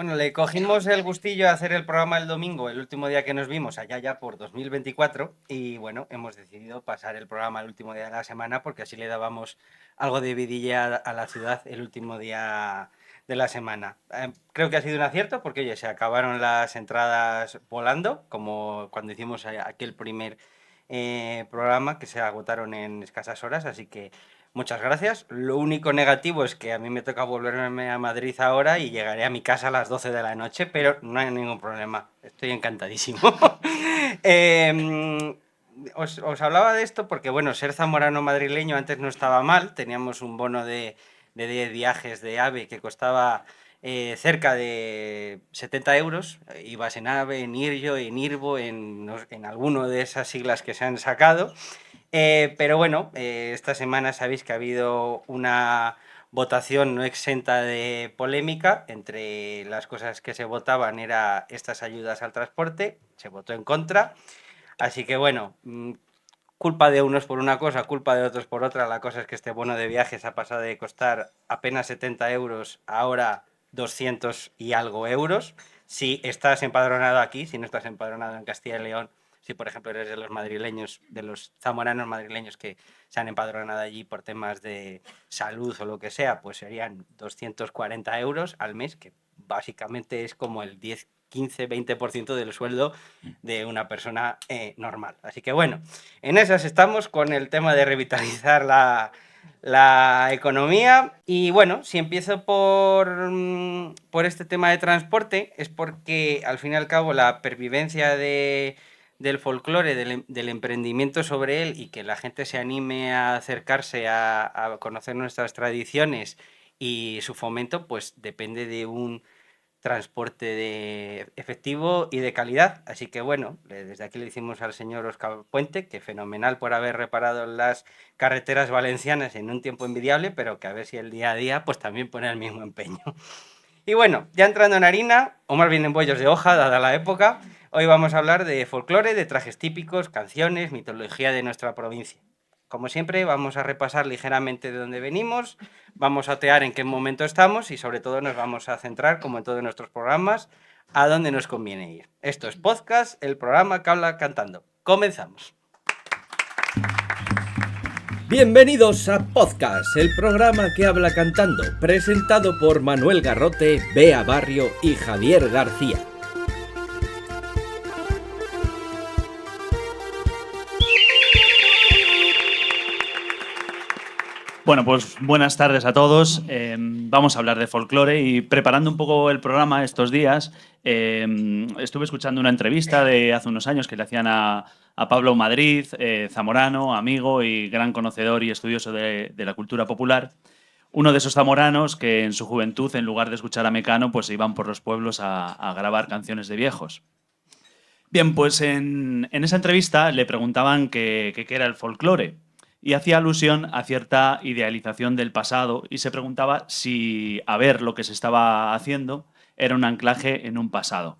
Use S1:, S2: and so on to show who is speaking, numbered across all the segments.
S1: Bueno, le cogimos el gustillo a hacer el programa el domingo, el último día que nos vimos, allá ya por 2024, y bueno, hemos decidido pasar el programa el último día de la semana porque así le dábamos algo de vidilla a la ciudad el último día de la semana. Creo que ha sido un acierto porque, oye, se acabaron las entradas volando, como cuando hicimos aquel primer programa que se agotaron en escasas horas, así que muchas gracias. Lo único negativo es que a mí me toca volverme a Madrid ahora y llegaré a mi casa a las 12 de la noche, pero no hay ningún problema. Estoy encantadísimo. Eh, os hablaba de esto porque, bueno, ser zamorano madrileño antes no estaba mal. Teníamos un bono de 10 viajes de AVE que costaba cerca de 70 euros. Ibas en AVE, en IRYO, en IRBO, en alguno de esas siglas que se han sacado. Pero bueno, esta semana sabéis que ha habido una votación no exenta de polémica. Entre las cosas que se votaban era estas ayudas al transporte, se votó en contra. Así que bueno, culpa de unos por una cosa, culpa de otros por otra. La cosa es que este bono de viajes ha pasado de costar apenas 70 euros a ahora 200 y algo euros. Si estás empadronado aquí, si no estás empadronado en Castilla y León, si por ejemplo eres de los madrileños, de los zamoranos madrileños que se han empadronado allí por temas de salud o lo que sea, pues serían 240 euros al mes, que básicamente es como el 10, 15, 20% del sueldo de una persona normal. Así que bueno, en esas estamos con el tema de revitalizar la economía. Y bueno, si empiezo por este tema de transporte, es porque al fin y al cabo la pervivencia del folclore, del emprendimiento sobre él y que la gente se anime a acercarse a conocer nuestras tradiciones y su fomento, pues depende de un transporte efectivo y de calidad. Así que bueno, desde aquí le decimos al señor Óscar Puente que fenomenal por haber reparado las carreteras valencianas en un tiempo envidiable, pero que a ver si el día a día pues también pone el mismo empeño. Y bueno, ya entrando en harina, o más bien en bollos de hoja, dada la época, hoy vamos a hablar de folclore, de trajes típicos, canciones, mitología de nuestra provincia. Como siempre, vamos a repasar ligeramente de dónde venimos, vamos a otear en qué momento estamos y sobre todo nos vamos a centrar, como en todos nuestros programas, a dónde nos conviene ir. Esto es Podcast, el programa que habla cantando. Comenzamos.
S2: Bienvenidos a Podcast, el programa que habla cantando, presentado por Manuel Garrote, Bea Barrio y Javier García.
S3: Bueno, pues buenas tardes a todos. Vamos a hablar de folclore y preparando un poco el programa estos días, estuve escuchando una entrevista de hace unos años que le hacían a Pablo Madrid, zamorano, amigo y gran conocedor y estudioso de la cultura popular. Uno de esos zamoranos que en su juventud, en lugar de escuchar a Mecano, pues iban por los pueblos a grabar canciones de viejos. Bien, pues en esa entrevista le preguntaban qué era el folclore y hacía alusión a cierta idealización del pasado y se preguntaba si a ver lo que se estaba haciendo era un anclaje en un pasado.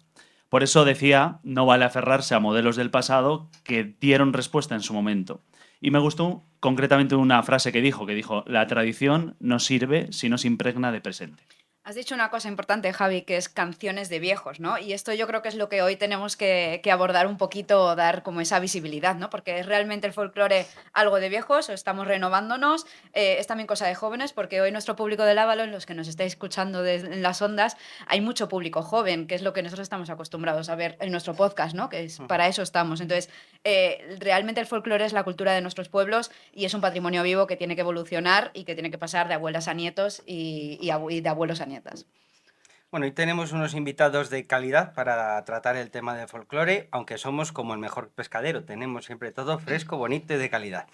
S3: Por eso decía, no vale aferrarse a modelos del pasado que dieron respuesta en su momento. Y me gustó concretamente una frase que dijo, la tradición no sirve si no se impregna de presente.
S4: Has dicho una cosa importante, Javi, que es canciones de viejos, ¿no? Y esto yo creo que es lo que hoy tenemos que abordar un poquito, dar como esa visibilidad, ¿no? Porque es realmente el folclore algo de viejos o estamos renovándonos, es también cosa de jóvenes, porque hoy nuestro público del Ávalo, los que nos estáis escuchando en las ondas, hay mucho público joven, que es lo que nosotros estamos acostumbrados a ver en nuestro podcast, ¿no? Que es, para eso estamos. Entonces, realmente el folclore es la cultura de nuestros pueblos y es un patrimonio vivo que tiene que evolucionar y que tiene que pasar de abuelas a nietos y de abuelos a nietas.
S1: Bueno, hoy tenemos unos invitados de calidad para tratar el tema del folclore, aunque somos como el mejor pescadero, tenemos siempre todo fresco, bonito y de calidad.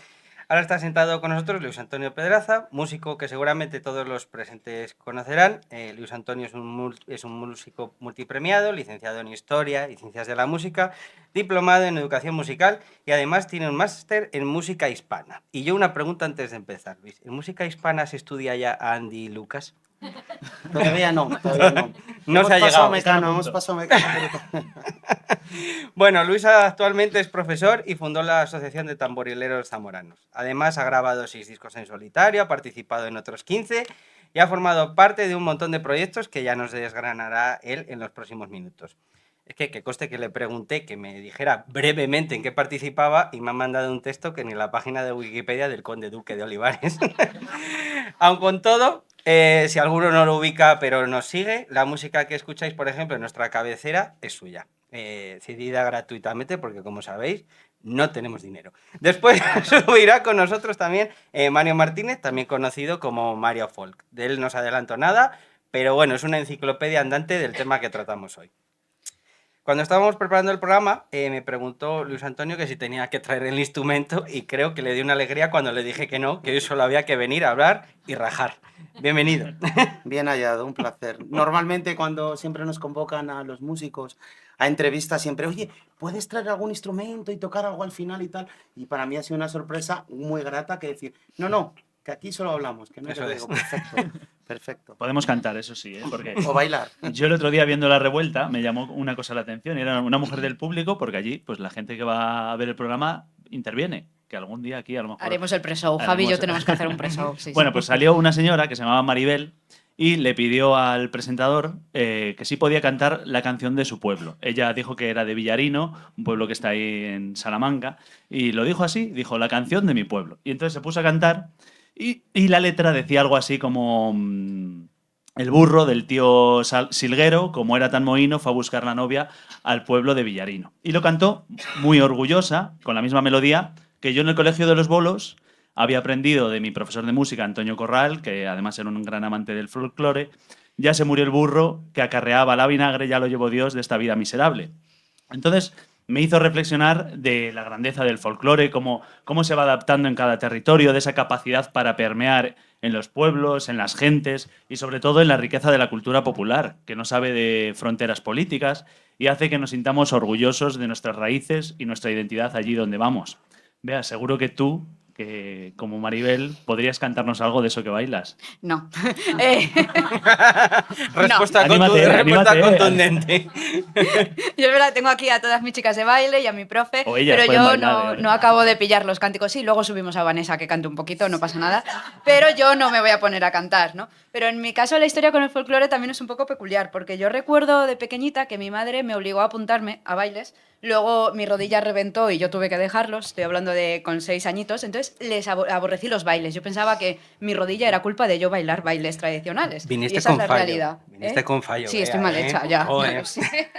S1: Ahora está sentado con nosotros Luis Antonio Pedraza, músico que seguramente todos los presentes conocerán. Luis Antonio es un músico multipremiado, licenciado en Historia y Ciencias de la Música, diplomado en Educación Musical y además tiene un máster en Música Hispana. Y yo una pregunta antes de empezar, Luis. ¿En Música Hispana se estudia ya a Andy Lucas?
S5: Todavía no, todavía no.
S1: No se ha
S5: Hemos pasado
S1: llegado.
S5: Mecano, hemos pasado Mecano.
S1: Bueno, Luis actualmente es profesor y fundó la Asociación de Tamborileros Zamoranos. Además, ha grabado 6 discos en solitario, ha participado en otros 15 y ha formado parte de un montón de proyectos que ya nos desgranará él en los próximos minutos. Es que conste que le pregunté que me dijera brevemente en qué participaba y me han mandado un texto que ni la página de Wikipedia del Conde Duque de Olivares. Aun con todo, si alguno no lo ubica pero nos sigue, la música que escucháis, por ejemplo, en nuestra cabecera es suya. Cedida gratuitamente porque, como sabéis, no tenemos dinero. Después subirá con nosotros también Mario Martínez, también conocido como Mario Folk. De él no os adelanto nada, pero bueno, es una enciclopedia andante del tema que tratamos hoy. Cuando estábamos preparando el programa, me preguntó Luis Antonio que si tenía que traer el instrumento y creo que le dio una alegría cuando le dije que no, que hoy solo había que venir a hablar y rajar. Bienvenido.
S5: Bien hallado, un placer. Normalmente cuando siempre nos convocan a los músicos a entrevistas, siempre, oye, ¿puedes traer algún instrumento y tocar algo al final y tal? Y para mí ha sido una sorpresa muy grata que decir, no, que aquí solo hablamos, que no
S1: Eso
S5: te
S1: es.
S5: digo, perfecto, perfecto.
S3: Podemos cantar, eso sí, ¿eh? Porque
S5: O bailar.
S3: yo el otro día viendo La Revuelta me llamó una cosa la atención. Era una mujer del público, porque allí pues la gente que va a ver el programa interviene. Que algún día aquí a lo mejor...
S4: Haremos el pre-show. Javi y yo
S3: haremos-
S4: tenemos que hacer un pre-show. Sí,
S3: Bueno,
S4: sí.
S3: pues salió una señora que se llamaba Maribel y le pidió al presentador que sí podía cantar la canción de su pueblo. Ella dijo que era de Villarino, un pueblo que está ahí en Salamanca, y lo dijo así, dijo la canción de mi pueblo. Y entonces se puso a cantar y la letra decía algo así como... el burro del tío Silguero, como era tan mohino, fue a buscar la novia al pueblo de Villarino. Y lo cantó muy orgullosa, con la misma melodía, que yo en el Colegio de los Bolos había aprendido de mi profesor de música, Antonio Corral, que además era un gran amante del folclore. Ya se murió el burro que acarreaba la vinagre, ya lo llevó Dios de esta vida miserable. Entonces me hizo reflexionar de la grandeza del folclore, cómo se va adaptando en cada territorio, de esa capacidad para permear en los pueblos, en las gentes y sobre todo en la riqueza de la cultura popular, que no sabe de fronteras políticas y hace que nos sintamos orgullosos de nuestras raíces y nuestra identidad allí donde vamos. Vea, seguro que tú, que como Maribel, podrías cantarnos algo de eso que bailas.
S4: No. Eh,
S1: Respuesta,
S3: Anímate,
S1: respuesta
S3: anímate.
S1: contundente.
S4: Yo es verdad, tengo aquí a todas mis chicas de baile y a mi profe,
S3: O ellas
S4: pero
S3: pueden
S4: yo
S3: bailar,
S4: no acabo de pillar los cánticos. Sí, luego subimos a Vanessa que cante un poquito, no pasa nada, pero yo no me voy a poner a cantar, ¿no? Pero en mi caso la historia con el folclore también es un poco peculiar, porque yo recuerdo de pequeñita que mi madre me obligó a apuntarme a bailes, luego mi rodilla reventó y yo tuve que dejarlos, estoy hablando de con 6 añitos, entonces les aborrecí los bailes. Yo pensaba que mi rodilla era culpa de yo bailar bailes tradicionales. Y
S1: Viniste
S4: esa es
S1: con
S4: la
S1: fallo.
S4: realidad.
S1: Viniste con fallo.
S4: Sí, estoy
S1: Bea,
S4: mal
S1: ¿eh?
S4: hecha, ya.
S1: Joder.
S4: Ya lo sé.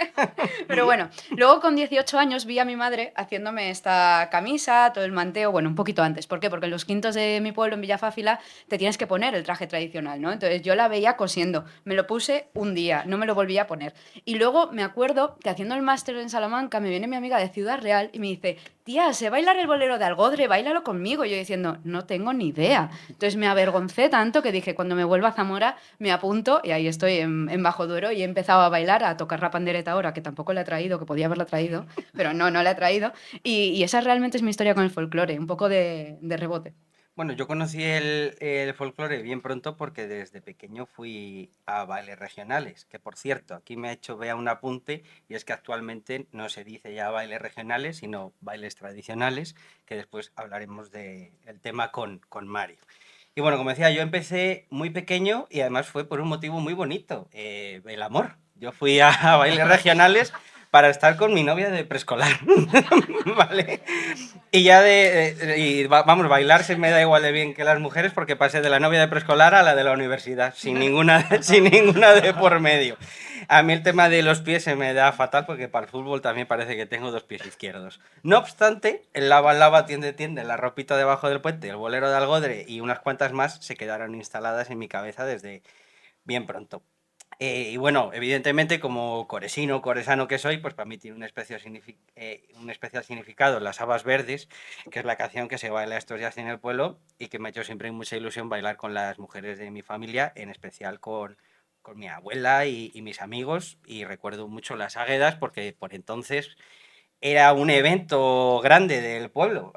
S4: Pero bueno, luego con 18 años vi a mi madre haciéndome esta camisa, todo el manteo, bueno, un poquito antes. ¿Por qué? Porque en los quintos de mi pueblo, en Villafáfila, te tienes que poner el traje tradicional, ¿no? Entonces yo la veía cosiendo. Me lo puse un día, no me lo volví a poner. Y luego me acuerdo que haciendo el máster en Salamanca me viene mi amiga de Ciudad Real y me dice, tía, sé bailar el bolero de Algodre, báilalo conmigo. Y yo diciendo, no tengo ni idea. Entonces me avergoncé tanto que dije, cuando me vuelva a Zamora me apunto y ahí estoy en Bajo Duero y he empezado a bailar, a tocar la pandereta ahora, que tampoco la he traído, que podía haberla traído, pero no la he traído. Y esa realmente es mi historia con el folclore, un poco de rebote.
S1: Bueno, yo conocí el folclore bien pronto porque desde pequeño fui a bailes regionales, que por cierto, aquí me ha hecho Bea un apunte y es que actualmente no se dice ya bailes regionales, sino bailes tradicionales, que después hablaremos del tema con Mario. Y bueno, como decía, yo empecé muy pequeño y además fue por un motivo muy bonito, el amor. Yo fui a bailes regionales para estar con mi novia de preescolar, ¿vale? Y ya vamos, bailar se me da igual de bien que las mujeres porque pasé de la novia de preescolar a la de la universidad, sin ninguna de por medio. A mí el tema de los pies se me da fatal porque para el fútbol también parece que tengo 2 pies izquierdos. No obstante, el lava lava tiende, la ropita debajo del puente, el bolero de Algodre y unas cuantas más se quedaron instaladas en mi cabeza desde bien pronto. Y bueno, evidentemente, como coresano que soy, pues para mí tiene un especial significado las habas verdes, que es la canción que se baila estos días en el pueblo y que me ha hecho siempre mucha ilusión bailar con las mujeres de mi familia, en especial con mi abuela y mis amigos. Y recuerdo mucho las águedas porque por entonces era un evento grande del pueblo,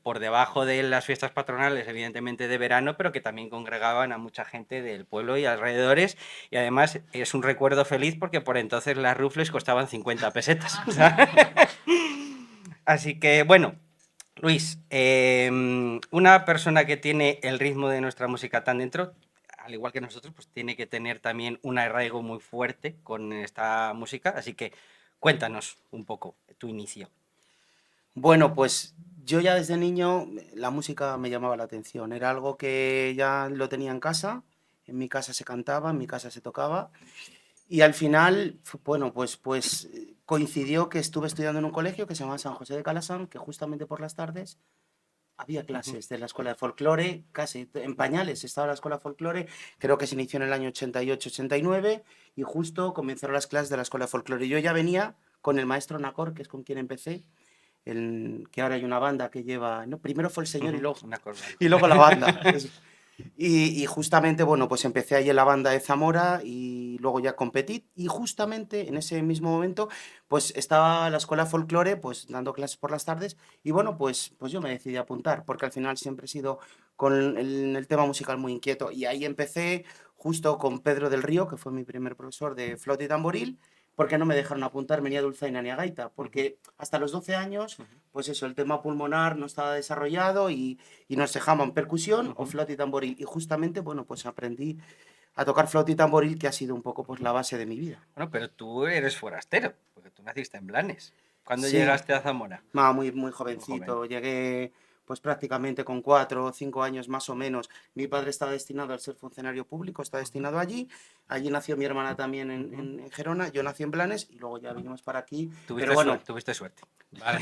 S1: por debajo de las fiestas patronales, evidentemente de verano, pero que también congregaban a mucha gente del pueblo y alrededores. Y además es un recuerdo feliz porque por entonces las rufles costaban 50 pesetas. Así que, bueno, Luis, una persona que tiene el ritmo de nuestra música tan dentro, al igual que nosotros, pues tiene que tener también un arraigo muy fuerte con esta música. Así que cuéntanos un poco tu inicio.
S5: Bueno, pues yo ya desde niño la música me llamaba la atención. Era algo que ya lo tenía en casa. En mi casa se cantaba, en mi casa se tocaba. Y al final, bueno, pues coincidió que estuve estudiando en un colegio que se llama San José de Calasán, que justamente por las tardes había clases de la escuela de folclore, casi en pañales estaba la escuela de folclore, creo que se inició en el año 88-89 y justo comenzaron las clases de la escuela de folclore. Yo ya venía con el maestro Nacor, que es con quien empecé, que ahora hay una banda que lleva, no, primero fue el señor y luego la banda. Y justamente, bueno, pues empecé ahí en la banda de Zamora y luego ya competí. Y justamente en ese mismo momento, pues estaba la escuela de folclore, pues dando clases por las tardes. Y bueno, pues yo me decidí a apuntar, porque al final siempre he sido con el tema musical muy inquieto. Y ahí empecé justo con Pedro del Río, que fue mi primer profesor de flauta y tamboril, porque no me dejaron apuntarme ni a dulzaina ni a gaita, porque hasta los 12 años, pues eso, el tema pulmonar no estaba desarrollado y nos dejaban percusión o flauta y tamboril. Y justamente, bueno, pues aprendí a tocar flauta y tamboril, que ha sido un poco pues la base de mi vida.
S1: Bueno, pero tú eres forastero, porque tú naciste en Blanes. ¿Cuándo
S5: Sí,
S1: llegaste a Zamora?
S5: muy
S1: Muy joven.
S5: jovencito. Llegué pues prácticamente con 4 o 5 años más o menos. Mi padre estaba destinado al ser funcionario público, está destinado allí. Allí nació mi hermana también en Gerona, yo nací en Blanes y luego ya vinimos para aquí. Pero bueno,
S1: Tuviste suerte. Vale.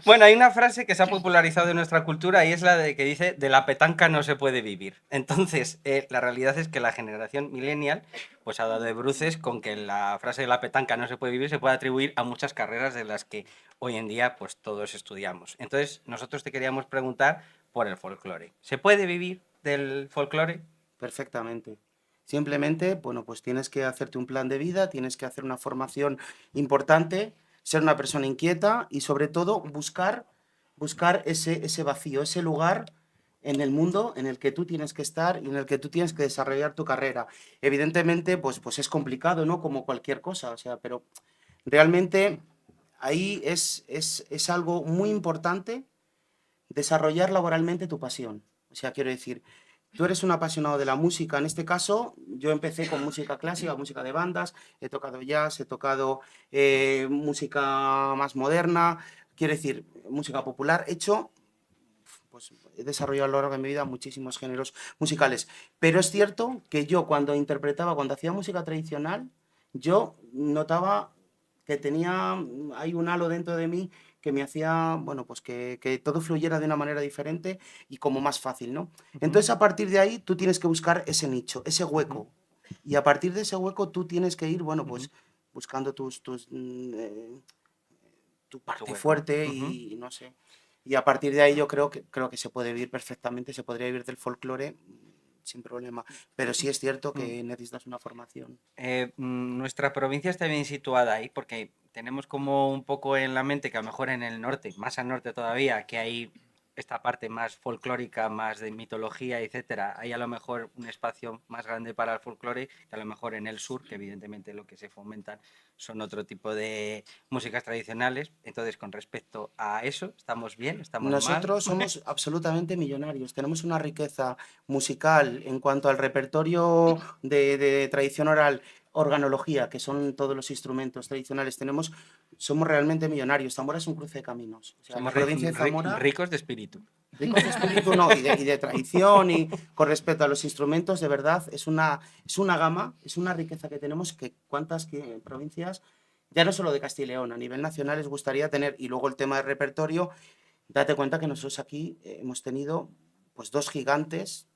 S1: Bueno, hay una frase que se ha popularizado en nuestra cultura y es la de que dice, de la petanca no se puede vivir. Entonces, la realidad es que la generación millennial pues ha dado de bruces con que la frase de la petanca no se puede vivir se puede atribuir a muchas carreras de las que hoy en día pues todos estudiamos. Entonces, nosotros te queríamos preguntar por el folclore. ¿Se puede vivir del folclore?
S5: perfectamente. Simplemente, bueno, pues tienes que hacerte un plan de vida, tienes que hacer una formación importante, ser una persona inquieta y sobre todo buscar ese vacío, ese lugar en el mundo en el que tú tienes que estar y en el que tú tienes que desarrollar tu carrera. Evidentemente, pues es complicado, ¿no? Como cualquier cosa, o sea, pero realmente ahí es algo muy importante desarrollar laboralmente tu pasión. O sea, quiero decir, tú eres un apasionado de la música. En este caso, yo empecé con música clásica, música de bandas, he tocado jazz, he tocado música más moderna, quiero decir, música popular. Pues he desarrollado a lo largo de mi vida muchísimos géneros musicales. Pero es cierto que yo cuando interpretaba, cuando hacía música tradicional, yo notaba que hay un halo dentro de mí que me hacía, bueno, pues que todo fluyera de una manera diferente y como más fácil, ¿no? Entonces, a partir de ahí, tú tienes que buscar ese nicho, ese hueco. Y a partir de ese hueco, tú tienes que ir, bueno, pues buscando tu parte
S1: hueco.
S5: fuerte y no sé. Y a partir de ahí yo creo que se puede vivir perfectamente, se podría vivir del folclore sin problema. Pero sí es cierto que necesitas una formación.
S1: Nuestra provincia está bien situada ahí porque tenemos como un poco en la mente que a lo mejor en el norte, más al norte todavía, que hay esta parte más folclórica, más de mitología, etcétera, hay a lo mejor un espacio más grande para el folclore que a lo mejor en el sur, que evidentemente lo que se fomentan son otro tipo de músicas tradicionales. Entonces, con respecto a eso, ¿estamos bien? ¿Estamos mal?
S5: Nosotros somos absolutamente millonarios. Tenemos una riqueza musical en cuanto al repertorio de tradición oral, organología, que son todos los instrumentos tradicionales. Somos realmente millonarios. Zamora es un cruce de caminos. O sea, la
S1: Somos
S5: provincia de Zamora,
S1: ricos de espíritu.
S5: ricos de espíritu, no, y de tradición, y con respecto a los instrumentos, de verdad, es una gama, es una riqueza que tenemos que cuántas provincias, ya no solo de Castilla y León, a nivel nacional les gustaría tener. Y luego el tema del repertorio. Date cuenta que nosotros aquí hemos tenido pues dos gigantes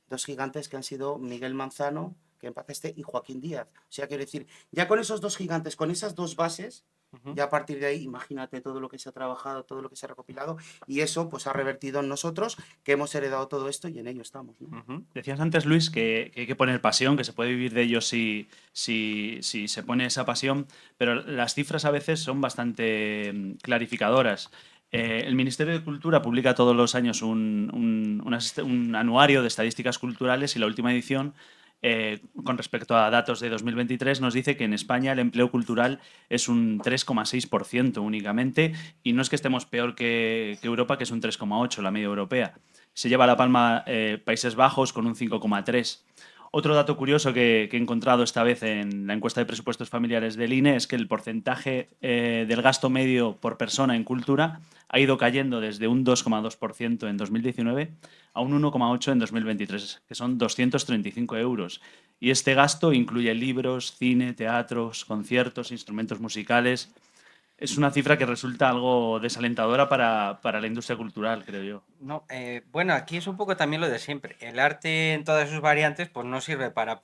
S5: que han sido Miguel Manzano, que en paz esté, y Joaquín Díaz. O sea, quiero decir, ya con esos dos gigantes, con esas dos bases,
S1: Ujú.
S5: Ya a partir de ahí, imagínate todo lo que se ha trabajado, todo lo que se ha recopilado, y eso pues ha revertido en nosotros, que hemos heredado todo esto y en ello estamos, ¿no?
S1: Ujú.
S3: Decías antes, Luis, que hay que poner pasión, que se puede vivir de ello si se pone esa pasión, pero las cifras a veces son bastante clarificadoras. El Ministerio de Cultura publica todos los años un anuario de estadísticas culturales y la última edición, con respecto a datos de 2023, nos dice que en España el empleo cultural es un 3,6% únicamente, y no es que estemos peor que Europa, que es un 3,8%, la media europea. Se lleva la palma Países Bajos con un 5,3%. Otro dato curioso que he encontrado esta vez en la encuesta de presupuestos familiares del INE es que el porcentaje del gasto medio por persona en cultura ha ido cayendo desde un 2,2% en 2019 a un 1,8% en 2023, que son 235 euros. Y este gasto incluye libros, cine, teatros, conciertos, instrumentos musicales. Es una cifra que resulta algo desalentadora para la industria cultural, creo yo.
S1: No, bueno, aquí es un poco también lo de siempre. El arte en todas sus variantes, pues no sirve para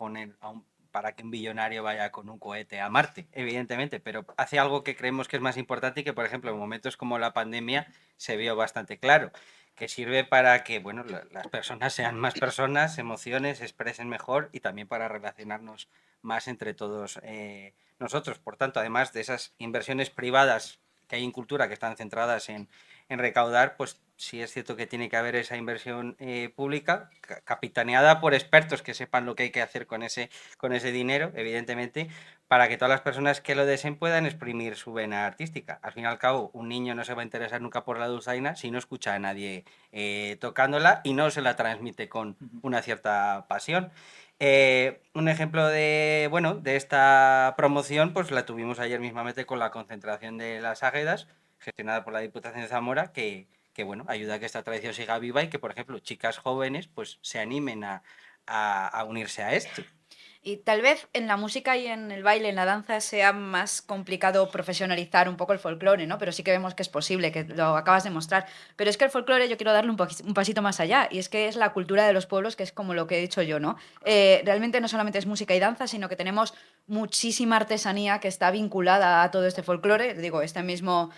S1: para que un billonario vaya con un cohete a Marte, evidentemente, pero hace algo que creemos que es más importante y que, por ejemplo, en momentos como la pandemia se vio bastante claro, que sirve para que, bueno, las personas sean más personas, emociones, se expresen mejor y también para relacionarnos más entre todos nosotros. Por tanto, además de esas inversiones privadas que hay en cultura que están centradas en recaudar, pues sí es cierto que tiene que haber esa inversión pública, capitaneada por expertos que sepan lo que hay que hacer con ese dinero, evidentemente, para que todas las personas que lo deseen puedan exprimir su vena artística. Al fin y al cabo, un niño no se va a interesar nunca por la dulzaina si no escucha a nadie tocándola y no se la transmite con una cierta pasión. Un ejemplo de, bueno, de esta promoción, pues la tuvimos ayer mismamente con la concentración de las Águedas, gestionada por la Diputación de Zamora, que bueno, ayuda a que esta tradición siga viva y que, por ejemplo, chicas jóvenes pues se animen a unirse a esto.
S4: Y tal vez en la música y en el baile, en la danza, sea más complicado profesionalizar un poco el folclore, ¿no? Pero sí que vemos que es posible, que lo acabas de mostrar. Pero es que el folclore yo quiero darle un pasito más allá, y es que es la cultura de los pueblos, que es como lo que he dicho yo, ¿no? Realmente no solamente es música y danza, sino que tenemos muchísima artesanía que está vinculada a todo este folclore. Digo, esta mismo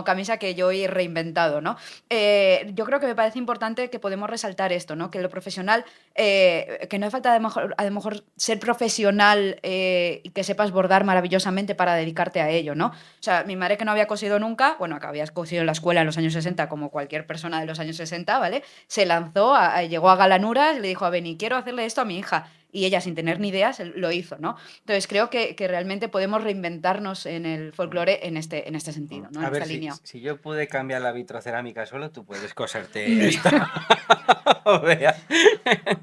S4: camisa que yo he reinventado, ¿no? Yo creo que me parece importante que podemos resaltar esto, ¿no? Que lo profesional, que no hace falta a lo mejor ser profesional y que sepas bordar maravillosamente para dedicarte a ello, ¿no? O sea, mi madre, que no había cosido nunca, bueno, que había cosido en la escuela en los años 60 como cualquier persona de los años 60, ¿vale? Se lanzó, llegó a Galanuras y le dijo a Beni, quiero hacerle esto a mi hija. Y ella, sin tener ni ideas, lo hizo, ¿no? Entonces creo que realmente podemos reinventarnos en el folclore en este sentido, ¿no?
S1: A
S4: En
S1: ver,
S4: esta línea.
S1: si yo pude cambiar la vitrocerámica solo, tú puedes coserte esta. O vea.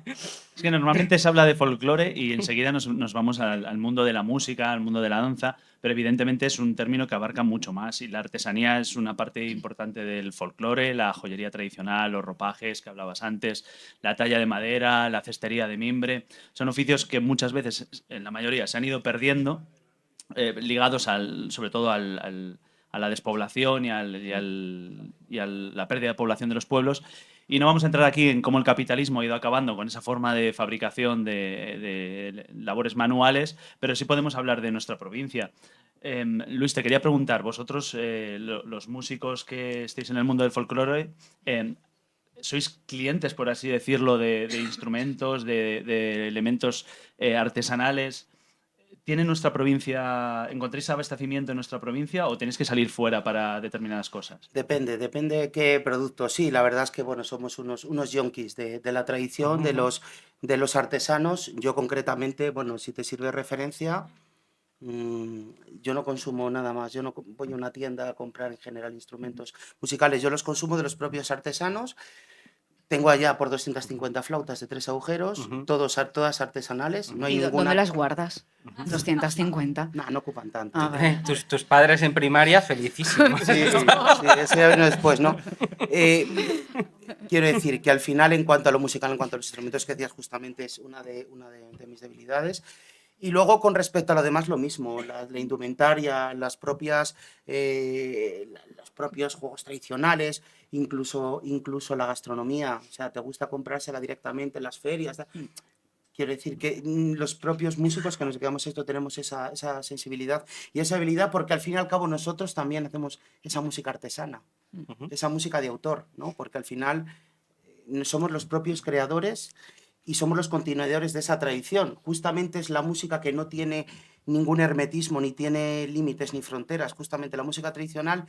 S3: Es que normalmente se habla de folclore y enseguida nos vamos al mundo de la música, al mundo de la danza, pero evidentemente es un término que abarca mucho más, y la artesanía es una parte importante del folclore, la joyería tradicional, los ropajes que hablabas antes, la talla de madera, la cestería de mimbre. Son oficios que muchas veces, en la mayoría, se han ido perdiendo, ligados sobre todo a la despoblación y a la pérdida de población de los pueblos. Y no vamos a entrar aquí en cómo el capitalismo ha ido acabando con esa forma de fabricación de labores manuales, pero sí podemos hablar de nuestra provincia. Luis, te quería preguntar, vosotros, los músicos que estéis en el mundo del folclore, ¿sois clientes, por así decirlo, de instrumentos, de elementos artesanales? ¿Tiene nuestra provincia, encontréis abastecimiento en nuestra provincia o tenéis que salir fuera para determinadas cosas?
S5: Depende de qué producto. Sí, la verdad es que bueno, somos unos yonkis de la tradición, de los artesanos. Yo concretamente, bueno, si te sirve de referencia, yo no consumo nada más. Yo no voy a una tienda a comprar en general instrumentos musicales. Yo los consumo de los propios artesanos. Tengo allá por 250 flautas de 3 agujeros, todas artesanales. No hay
S4: ¿Y
S5: ninguna.
S4: dónde las guardas? 250.
S5: No, no ocupan tanto.
S4: Ah, vale.
S1: Tus padres en primaria, felicísimos.
S5: Sí, eso ya vino después, ¿no? Quiero decir que al final, en cuanto a lo musical, en cuanto a los instrumentos que decías, justamente es una de mis debilidades. Y luego, con respecto a lo demás, lo mismo, la indumentaria, los propios juegos tradicionales, incluso la gastronomía. O sea, te gusta comprársela directamente en las ferias. Quiero decir que los propios músicos que nos dedicamos a esto tenemos esa sensibilidad y esa habilidad, porque al fin y al cabo nosotros también hacemos esa música artesana, esa música de autor, ¿no? Porque al final somos los propios creadores y somos los continuadores de esa tradición. Justamente es la música que no tiene ningún hermetismo, ni tiene límites ni fronteras. Justamente la música tradicional,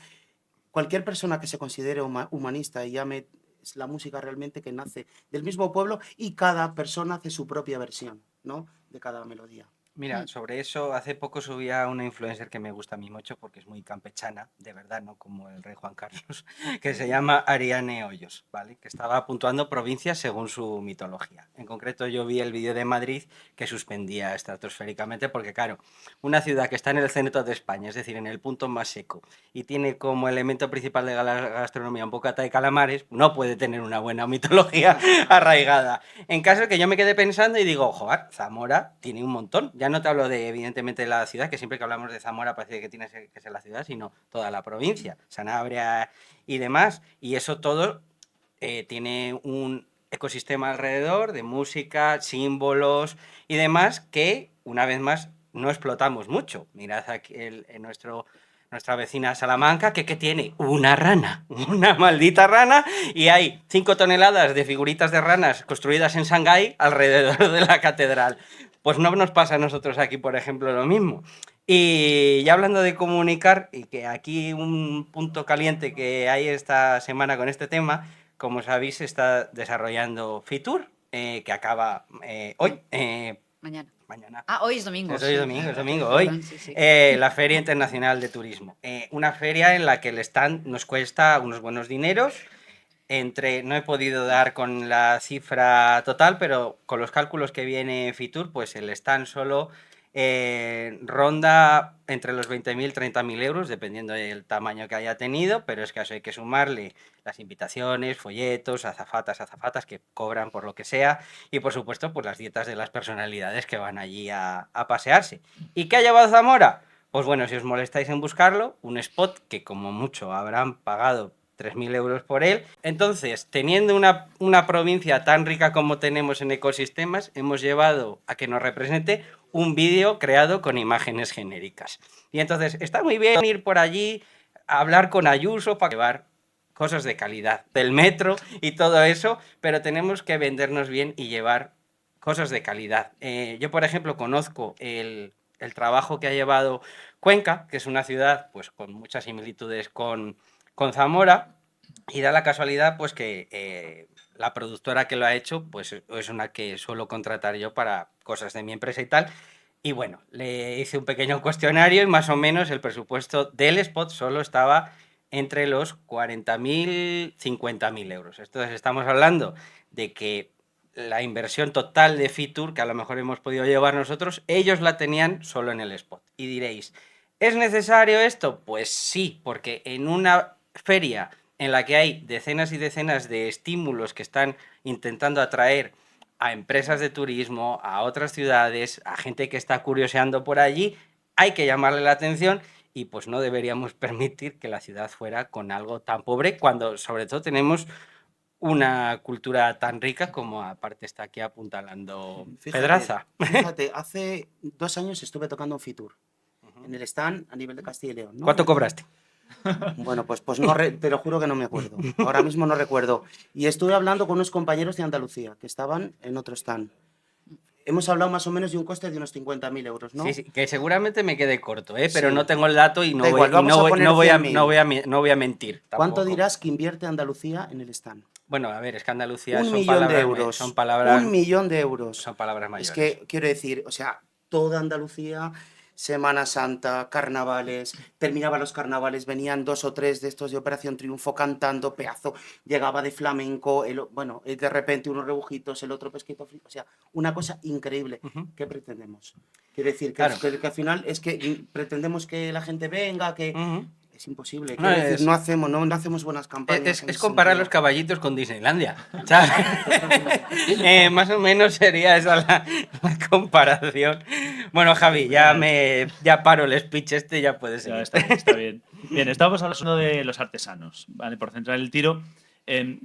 S5: cualquier persona que se considere humanista y llame, es la música realmente que nace del mismo pueblo y cada persona hace su propia versión, ¿no? De cada melodía.
S1: Mira, sobre eso, hace poco subía una influencer que me gusta a mí mucho porque es muy campechana, de verdad, no como el rey Juan Carlos, que se llama Ariane Hoyos, ¿vale? Que estaba puntuando provincias según su mitología. En concreto, yo vi el vídeo de Madrid que suspendía estratosféricamente porque, claro, una ciudad que está en el centro de España, es decir, en el punto más seco, y tiene como elemento principal de la gastronomía un bocata de calamares, no puede tener una buena mitología arraigada. En caso que yo me quedé pensando y digo, joder, Zamora tiene un montón. Ya no te hablo de, evidentemente, de la ciudad, que siempre que hablamos de Zamora parece que tiene que ser la ciudad, sino toda la provincia, Sanabria y demás. Y eso todo tiene un ecosistema alrededor de música, símbolos y demás que, una vez más, no explotamos mucho. Mirad aquí nuestra vecina Salamanca, que tiene una rana, una maldita rana, y hay 5 toneladas de figuritas de ranas construidas en Shanghái alrededor de la catedral. Pues no nos pasa a nosotros aquí, por ejemplo, lo mismo. Y ya hablando de comunicar, y que aquí un punto caliente que hay esta semana con este tema, como sabéis, se está desarrollando Fitur, que acaba hoy.
S4: Mañana. Ah, hoy es domingo.
S1: Es domingo, hoy.
S4: Perdón, sí.
S1: La Feria Internacional de Turismo. Una feria en la que el stand nos cuesta unos buenos dineros. No he podido dar con la cifra total, pero con los cálculos que viene Fitur, pues el stand solo ronda entre los 20.000 y 30.000 euros, dependiendo del tamaño que haya tenido, pero es que a eso hay que sumarle las invitaciones, folletos, azafatas que cobran por lo que sea, y por supuesto, pues las dietas de las personalidades que van allí a pasearse. ¿Y qué ha llevado Zamora? Pues bueno, si os molestáis en buscarlo, un spot que como mucho habrán pagado 3.000 euros por él. Entonces, teniendo una provincia tan rica como tenemos en ecosistemas, hemos llevado a que nos represente un vídeo creado con imágenes genéricas. Y entonces, está muy bien ir por allí, a hablar con Ayuso para llevar cosas de calidad del metro y todo eso, pero tenemos que vendernos bien y llevar cosas de calidad. Yo, por ejemplo, conozco el trabajo que ha llevado Cuenca, que es una ciudad pues con muchas similitudes con Zamora, y da la casualidad pues que la productora que lo ha hecho pues es una que suelo contratar yo para cosas de mi empresa y tal. Y bueno, le hice un pequeño cuestionario y más o menos el presupuesto del spot solo estaba entre los 40.000 y 50.000 euros. Entonces estamos hablando de que la inversión total de Fitur, que a lo mejor hemos podido llevar nosotros, ellos la tenían solo en el spot. Y diréis, ¿es necesario esto? Pues sí, porque en una feria en la que hay decenas y decenas de estímulos que están intentando atraer a empresas de turismo, a otras ciudades, a gente que está curioseando por allí, hay que llamarle la atención y pues no deberíamos permitir que la ciudad fuera con algo tan pobre cuando sobre todo tenemos una cultura tan rica como aparte está aquí apuntalando Pedraza.
S5: Fíjate, hace 2 años estuve tocando en Fitur, en el stand a nivel de Castilla y León, ¿no?
S1: ¿Cuánto cobraste?
S5: Bueno, pues no, te lo juro que no me acuerdo. Ahora mismo no recuerdo. Y estuve hablando con unos compañeros de Andalucía que estaban en otro stand. Hemos hablado más o menos de un coste de unos 50.000 euros, ¿no?
S1: Sí, que seguramente me quede corto, pero
S5: sí.
S1: No tengo el dato y no voy a mentir. Tampoco.
S5: ¿Cuánto dirás que invierte Andalucía en el stand?
S1: Bueno, a ver, es que Andalucía
S5: son palabras,
S1: son palabras...
S5: 1 millón de euros.
S1: Son palabras mayores.
S5: Es que, quiero decir, o sea, toda Andalucía... Semana Santa, carnavales, terminaba los carnavales, venían 2 o 3 de estos de Operación Triunfo cantando, pedazo, llegaba de flamenco, de repente unos rebujitos, el otro pesquito frito, o sea, una cosa increíble. ¿Qué pretendemos? Quiero decir, que, claro, que al final es que pretendemos que la gente venga, que... Es imposible. No hacemos buenas campañas.
S1: Es comparar los caballitos con Disneylandia. Más o menos sería esa la comparación. Bueno, Javi, ya paro el speech y ya puedes seguir.
S3: Ya está bien. Bien, estamos hablando de los artesanos, ¿vale? Por centrar el tiro.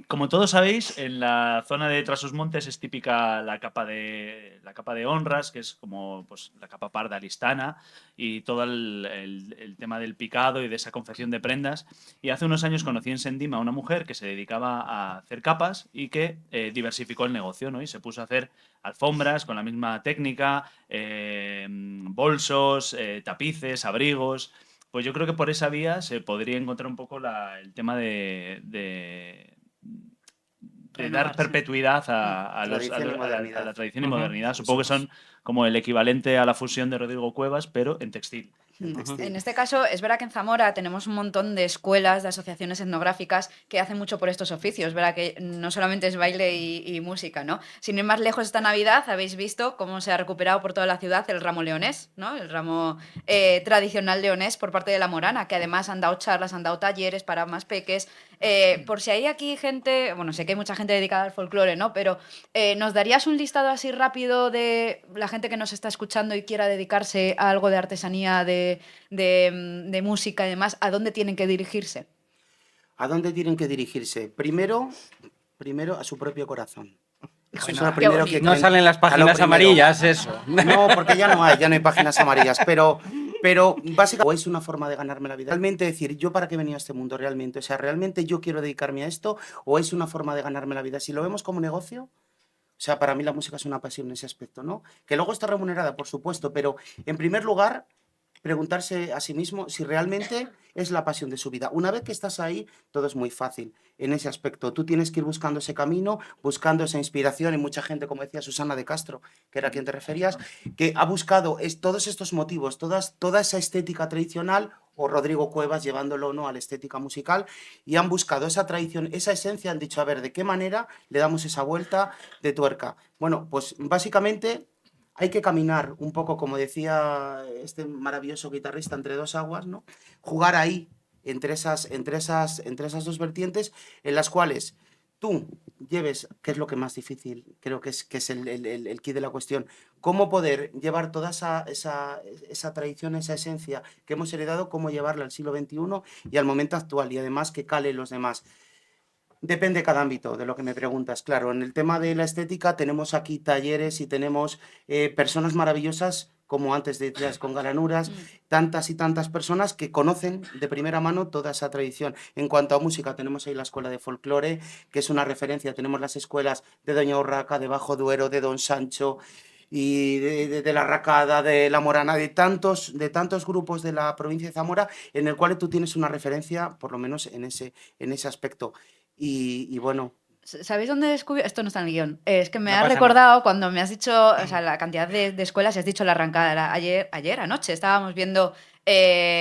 S3: Como todos sabéis, en la zona de Trás-os-Montes es típica la capa de honras, que es como pues, la capa parda listana, y todo el tema del picado y de esa confección de prendas. Y hace unos años conocí en Sendima a una mujer que se dedicaba a hacer capas y que diversificó el negocio, ¿no? Y se puso a hacer alfombras con la misma técnica, bolsos, tapices, abrigos. Pues yo creo que por esa vía se podría encontrar un poco el tema de dar
S4: Renovarse.
S3: perpetuidad a
S5: Tradición y
S3: a
S5: modernidad.
S3: la tradición y
S1: Ujú.
S3: modernidad. Supongo que son como el equivalente a la fusión de Rodrigo Cuevas, pero en textil.
S5: En textil.
S4: En este caso, es verdad que en Zamora tenemos un montón de escuelas, de asociaciones etnográficas que hacen mucho por estos oficios, ¿verdad? Que no solamente es baile y música, ¿no? Sin ir más lejos, esta Navidad habéis visto cómo se ha recuperado por toda la ciudad el ramo leonés, ¿no? El ramo tradicional leonés por parte de la Morana, que además han dado charlas, han dado talleres para más peques. Por si hay aquí gente, bueno, sé que hay mucha gente dedicada al folclore, ¿no? Pero ¿nos darías un listado así rápido de la gente que nos está escuchando y quiera dedicarse a algo de artesanía, de música y demás? ¿A dónde tienen que dirigirse?
S5: ¿A dónde tienen que dirigirse? Primero a su propio corazón. Eso es
S1: Bueno,
S5: lo primero
S4: bonito.
S5: que
S1: no salen las
S5: a lo
S1: páginas
S5: primero.
S1: amarillas, eso.
S5: No, porque ya no hay páginas amarillas, pero básicamente o es una forma de ganarme la vida. Realmente decir, ¿yo para qué he venido a este mundo realmente? O sea, ¿realmente yo quiero dedicarme a esto o es una forma de ganarme la vida? Si lo vemos como negocio, o sea, para mí la música es una pasión en ese aspecto, ¿no? Que luego está remunerada, por supuesto, pero en primer lugar, preguntarse a sí mismo si realmente es la pasión de su vida. Una vez que estás ahí, todo es muy fácil en ese aspecto. Tú tienes que ir buscando ese camino, buscando esa inspiración. Y mucha gente, como decía Susana de Castro, que era a quien te referías, que ha buscado todos estos motivos, toda esa estética tradicional, o Rodrigo Cuevas llevándolo, ¿no?, a la estética musical, y han buscado esa tradición, esa esencia, han dicho, a ver, ¿de qué manera le damos esa vuelta de tuerca? Bueno, pues básicamente hay que caminar un poco, como decía este maravilloso guitarrista, entre dos aguas, ¿no? Jugar ahí, entre esas dos vertientes, en las cuales tú lleves, que es lo que más difícil, creo que es el quid de la cuestión, cómo poder llevar toda esa tradición, esa esencia que hemos heredado, cómo llevarla al siglo XXI y al momento actual, y además que cale los demás. Depende de cada ámbito, de lo que me preguntas. Claro, en el tema de la estética tenemos aquí talleres y tenemos personas maravillosas, como antes decías, con Galanuras, tantas y tantas personas que conocen de primera mano toda esa tradición. En cuanto a música, tenemos ahí la Escuela de Folclore, que es una referencia. Tenemos las escuelas de Doña Urraca, de Bajo Duero, de Don Sancho y de La Racada, de La Morana, de tantos grupos de la provincia de Zamora, en el cual tú tienes una referencia, por lo menos en ese aspecto. Y bueno,
S4: ¿Sabéis dónde descubrí? Esto no está en el guión. Es que me
S1: No
S4: ha
S1: pasa
S4: recordado cuando me has dicho, o sea, la cantidad de escuelas y has dicho la arrancada. Era ayer anoche, estábamos viendo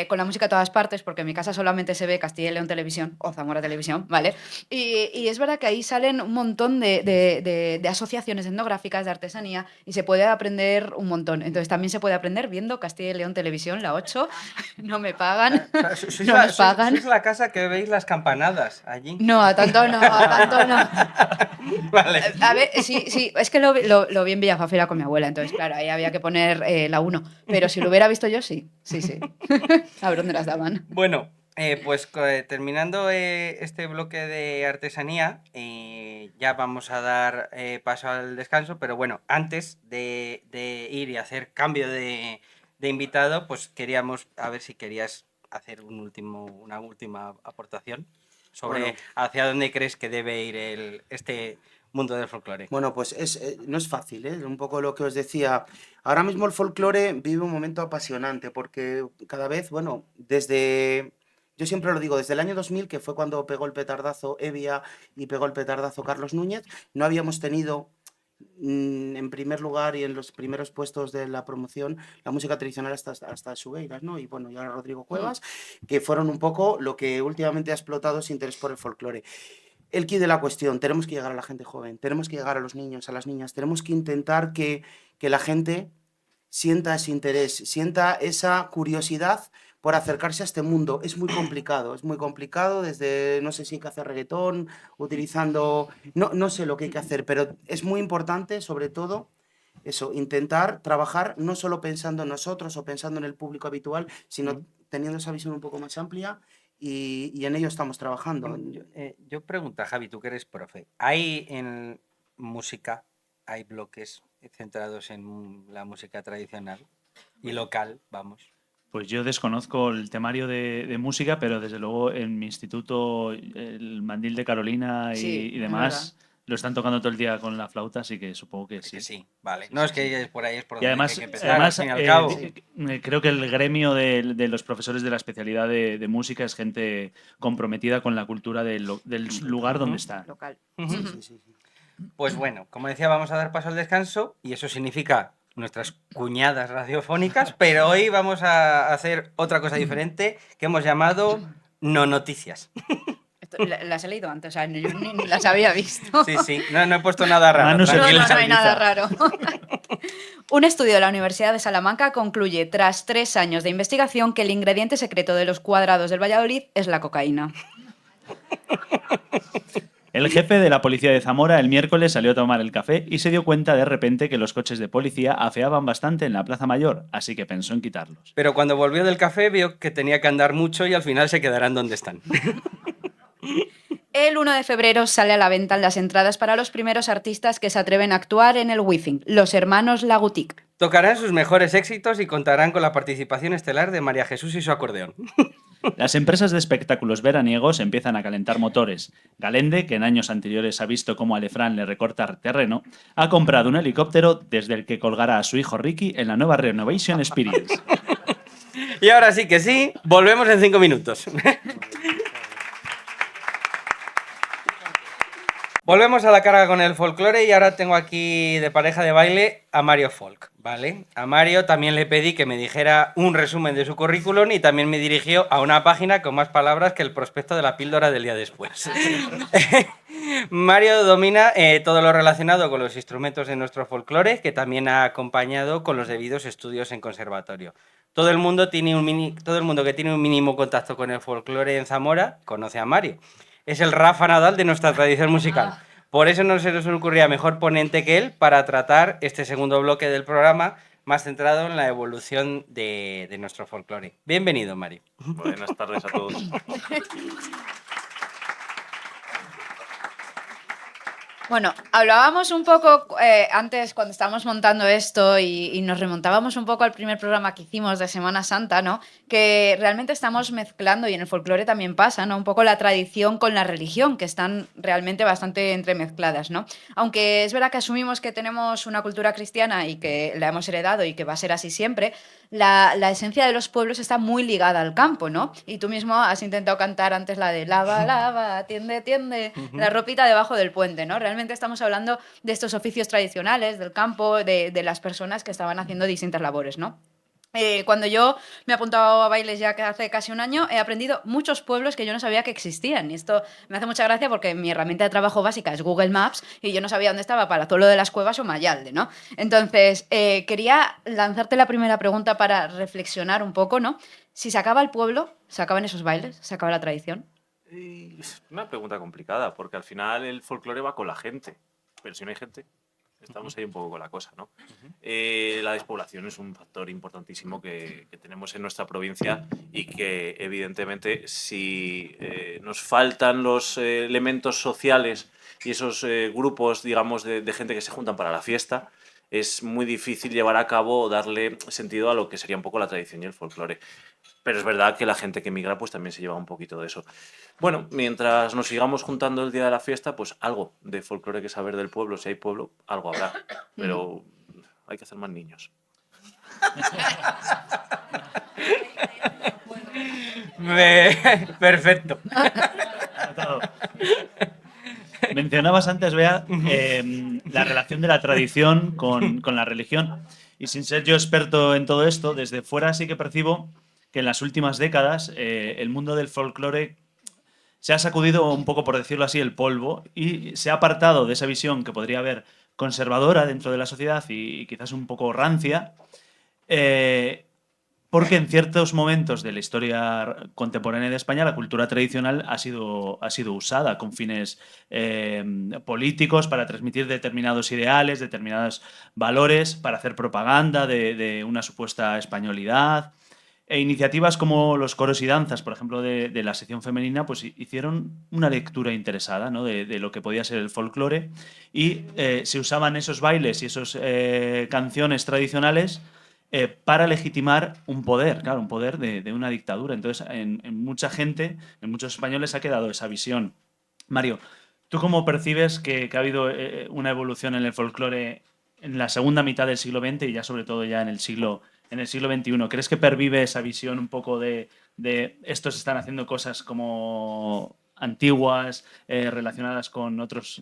S4: con la música a todas partes, porque en mi casa solamente se ve Castilla y León Televisión o Zamora Televisión, ¿vale? Y es verdad que ahí salen un montón de asociaciones etnográficas de artesanía y se puede aprender un montón. Entonces también se puede aprender viendo Castilla y León Televisión, la 8. No me pagan.
S1: O sea, sois,
S4: No nos pagan.
S1: sois la casa que veis las campanadas allí.
S4: No, a tanto no, a tanto no.
S1: Vale.
S4: A ver, sí, es que lo vi en Villafafera con mi abuela, entonces, claro, ahí había que poner la 1. Pero si lo hubiera visto yo, sí. A ver dónde las daban.
S1: Bueno, pues terminando este bloque de artesanía, ya vamos a dar paso al descanso, pero bueno, antes de ir y hacer cambio de invitado, pues queríamos, a ver si querías hacer una última aportación sobre
S5: Bueno.
S1: hacia dónde crees que debe ir este mundo del folclore.
S5: Bueno, pues no es fácil, ¿eh? Un poco lo que os decía. Ahora mismo el folclore vive un momento apasionante porque cada vez, bueno, yo siempre lo digo, desde el año 2000, que fue cuando pegó el petardazo Evia y pegó el petardazo Carlos Núñez, no habíamos tenido en primer lugar y en los primeros puestos de la promoción la música tradicional hasta Sugueiras, ¿no? Y bueno, y ahora Rodrigo Cuevas, que fueron un poco lo que últimamente ha explotado ese interés por el folclore. El quid de la cuestión, tenemos que llegar a la gente joven, tenemos que llegar a los niños, a las niñas, tenemos que intentar que la gente sienta ese interés, sienta esa curiosidad por acercarse a este mundo. Es muy complicado desde, no sé si hay que hacer reggaetón, utilizando, no sé lo que hay que hacer, pero es muy importante, sobre todo, eso, intentar trabajar no solo pensando en nosotros o pensando en el público habitual, sino teniendo esa visión un poco más amplia y en ello estamos trabajando.
S1: Yo pregunto, Javi, tú que eres profe, ¿hay en música, hay bloques centrados en la música tradicional y local, vamos?
S3: Pues yo desconozco el temario de música, pero desde luego en mi instituto, el Mandil de Carolina
S4: Sí,
S3: y
S4: es
S3: demás, lo están tocando todo el día con la flauta, así que supongo que
S1: Que
S3: sí.
S1: sí, vale.
S3: Sí,
S1: No,
S3: sí,
S1: es que
S3: sí.
S1: es por ahí es por
S3: Y
S1: donde hay
S3: además,
S1: que empezar, al fin y al cabo.
S3: creo que el gremio de los profesores de la especialidad de música es gente comprometida con la cultura del lugar donde están.
S4: Local.
S1: Ujú.
S5: Sí, sí, sí.
S1: Pues bueno, como decía, vamos a dar paso al descanso y eso significa nuestras cuñadas radiofónicas, pero hoy vamos a hacer otra cosa diferente que hemos llamado no noticias.
S4: Las he leído antes, o sea, yo ni las había visto.
S1: Sí, sí, no he puesto nada raro.
S3: Manu se
S4: No, no, no hay
S3: tranquiliza.
S4: nada raro. Un estudio de la Universidad de Salamanca concluye, tras 3 años de investigación, que el ingrediente secreto de los cuadrados del Valladolid es la cocaína.
S3: El jefe de la policía de Zamora el miércoles salió a tomar el café y se dio cuenta de repente que los coches de policía afeaban bastante en la Plaza Mayor, así que pensó en quitarlos.
S1: Pero cuando volvió del café vio que tenía que andar mucho y al final se quedarán donde están.
S4: El 1 de febrero sale a la venta las entradas para los primeros artistas que se atreven a actuar en el Wizzing, los hermanos Lagutic.
S1: Tocarán sus mejores éxitos y contarán con la participación estelar de María Jesús y su acordeón.
S3: Las empresas de espectáculos veraniegos empiezan a calentar motores. Galende, que en años anteriores ha visto cómo a Lefran le recorta terreno, ha comprado un helicóptero desde el que colgará a su hijo Ricky en la nueva Renovation Experience.
S1: Y ahora sí que sí, volvemos en 5 minutos. Volvemos a la carga con el folclore y ahora tengo aquí de pareja de baile a Mario Folk, ¿vale? A Mario también le pedí que me dijera un resumen de su currículum y también me dirigió a una página con más palabras que el prospecto de la píldora del día después. Mario domina todo lo relacionado con los instrumentos de nuestro folclore, que también ha acompañado con los debidos estudios en conservatorio. Todo el mundo que tiene un mínimo contacto con el folclore en Zamora conoce a Mario. Es el Rafa Nadal de nuestra tradición musical. Por eso no se nos ocurría mejor ponente que él para tratar este segundo bloque del programa más centrado en la evolución de nuestro folclore. Bienvenido, Mario.
S6: Buenas tardes a todos.
S4: Bueno, hablábamos un poco antes cuando estábamos montando esto y nos remontábamos un poco al primer programa que hicimos de Semana Santa, ¿no? Que realmente estamos mezclando, y en el folclore también pasa, ¿no? Un poco la tradición con la religión, que están realmente bastante entremezcladas, ¿no? Aunque es verdad que asumimos que tenemos una cultura cristiana y que la hemos heredado y que va a ser así siempre, la esencia de los pueblos está muy ligada al campo, ¿no? Y tú mismo has intentado cantar antes la de lava, lava, tiende, tiende, la ropita debajo del puente, ¿no? Realmente estamos hablando de estos oficios tradicionales, del campo, de las personas que estaban haciendo distintas labores, ¿no? Cuando yo me he apuntado a bailes ya que hace casi un año, he aprendido muchos pueblos que yo no sabía que existían. Y esto me hace mucha gracia porque mi herramienta de trabajo básica es Google Maps y yo no sabía dónde estaba Palazuelo de las Cuevas o Mayalde, ¿no? Entonces, quería lanzarte la primera pregunta para reflexionar un poco, ¿no? Si se acaba el pueblo, ¿se acaban esos bailes? ¿Se acaba la tradición?
S6: Es una pregunta complicada, porque al final el folclore va con la gente, pero si no hay gente, estamos ahí un poco con la cosa, ¿no? La despoblación es un factor importantísimo que tenemos en nuestra provincia y que evidentemente si nos faltan los elementos sociales y esos grupos, digamos, de gente que se juntan para la fiesta, es muy difícil llevar a cabo o darle sentido a lo que sería un poco la tradición y el folclore. Pero es verdad que la gente que emigra pues también se lleva un poquito de eso. Bueno, mientras nos sigamos juntando el día de la fiesta, pues algo de folclore que saber del pueblo, si hay pueblo, algo habrá. Pero hay que hacer más niños.
S1: Perfecto.
S3: Mencionabas antes, Bea, la relación de la tradición con la religión. Y sin ser yo experto en todo esto, desde fuera sí que percibo que en las últimas décadas el mundo del folclore se ha sacudido un poco, por decirlo así, el polvo y se ha apartado de esa visión que podría haber conservadora dentro de la sociedad y quizás un poco rancia, porque en ciertos momentos de la historia contemporánea de España la cultura tradicional ha sido usada con fines políticos para transmitir determinados ideales, determinados valores, para hacer propaganda de una supuesta españolidad. iniciativas como los coros y danzas, por ejemplo, de la sección femenina, pues hicieron una lectura interesada, ¿no? de lo que podía ser el folclore y se usaban esos bailes y esas canciones tradicionales para legitimar un poder, claro, un poder de una dictadura. Entonces, en mucha gente, en muchos españoles ha quedado esa visión. Mario, ¿tú cómo percibes que ha habido una evolución en el folclore en la segunda mitad del siglo XX y ya sobre todo ya en el siglo XXI? ¿Crees que pervive esa visión un poco de estos están haciendo cosas como antiguas, relacionadas con otros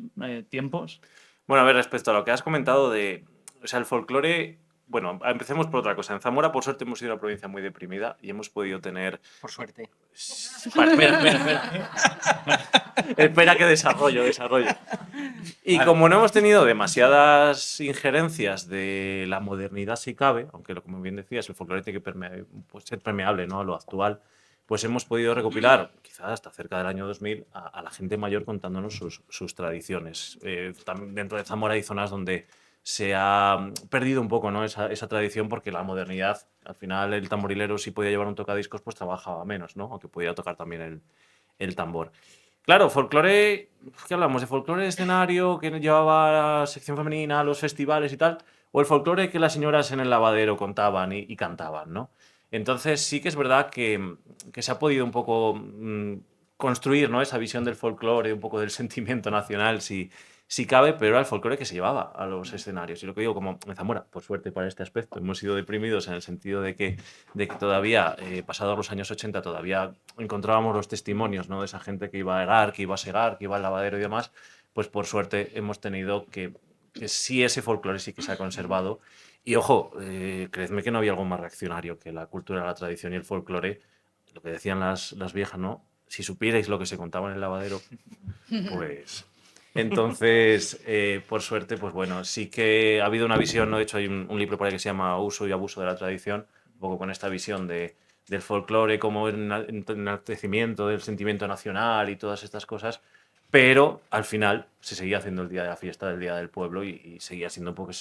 S3: tiempos?
S6: Bueno, a ver, respecto a lo que has comentado o sea, el folclore, bueno, empecemos por otra cosa. En Zamora, por suerte, hemos sido una provincia muy deprimida y hemos podido tener...
S1: Por suerte.
S6: Espera. Espera que desarrollo. Y
S1: Vale.
S6: como no hemos tenido demasiadas injerencias de la modernidad, si cabe, aunque como bien decías, el folclore tiene que pues, ser permeable, ¿no?, a lo actual, pues hemos podido recopilar, quizás hasta cerca del año 2000, a la gente mayor contándonos sus tradiciones. Dentro de Zamora hay zonas donde se ha perdido un poco, ¿no?, esa tradición, porque la modernidad, al final el tamborilero, si podía llevar un tocadiscos, pues trabajaba menos, ¿no?, aunque podía tocar también el tambor. Claro, folclore, ¿qué hablamos? ¿De folclore de escenario que llevaba la sección femenina a los festivales y tal? ¿O el folclore que las señoras en el lavadero contaban y cantaban, ¿no? Entonces sí que es verdad que se ha podido un poco construir, ¿no?, esa visión del folclore, un poco del sentimiento nacional, si cabe, pero era el folclore que se llevaba a los escenarios. Y lo que digo, como en Zamora, por suerte para este aspecto, hemos sido deprimidos en el sentido de que todavía, pasados los años 80, todavía encontrábamos los testimonios, ¿no?, de esa gente que iba a Egar, que iba a Segar, que iba al lavadero y demás. Pues por suerte hemos tenido que sí, ese folclore sí que se ha conservado. Y ojo, creedme que no había algo más reaccionario que la cultura, la tradición y el folclore. Lo que decían las viejas, ¿no? Si supierais lo que se contaba en el lavadero, pues... Entonces, por suerte, pues bueno, sí que ha habido una visión, ¿no? De hecho, hay un libro por ahí que se llama Uso y abuso de la tradición, un poco con esta visión del folclore como enaltecimiento del sentimiento nacional y todas estas cosas, pero al final se seguía haciendo el día de la fiesta, del Día del Pueblo, y seguía siendo un poco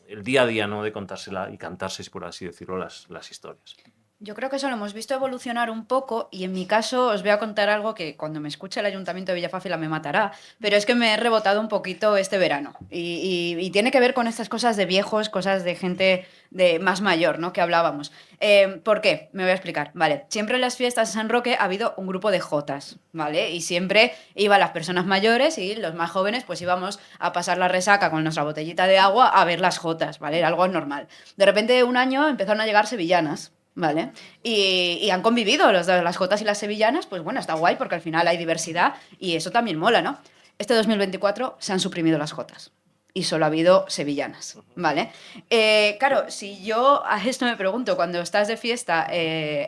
S6: el día a día, ¿no?, de contársela y cantarse, por así decirlo, las historias.
S4: Yo creo que eso lo hemos visto evolucionar un poco y en mi caso os voy a contar algo que cuando me escuche el Ayuntamiento de Villafáfila me matará, pero es que me he rebotado un poquito este verano y tiene que ver con estas cosas de viejos, cosas de gente de más mayor, ¿no?, que hablábamos. ¿Por qué? Me voy a explicar. Vale, siempre en las fiestas de San Roque ha habido un grupo de jotas, ¿vale? Y siempre iban las personas mayores y los más jóvenes pues íbamos a pasar la resaca con nuestra botellita de agua a ver las jotas, ¿vale? Era algo normal. De repente un año empezaron a llegar sevillanas. ¿Vale? Y han convivido las jotas y las sevillanas, pues bueno, está guay porque al final hay diversidad y eso también mola, ¿no? Este 2024 se han suprimido las jotas y solo ha habido sevillanas, ¿vale? Claro, si yo a esto me pregunto, cuando estás de fiesta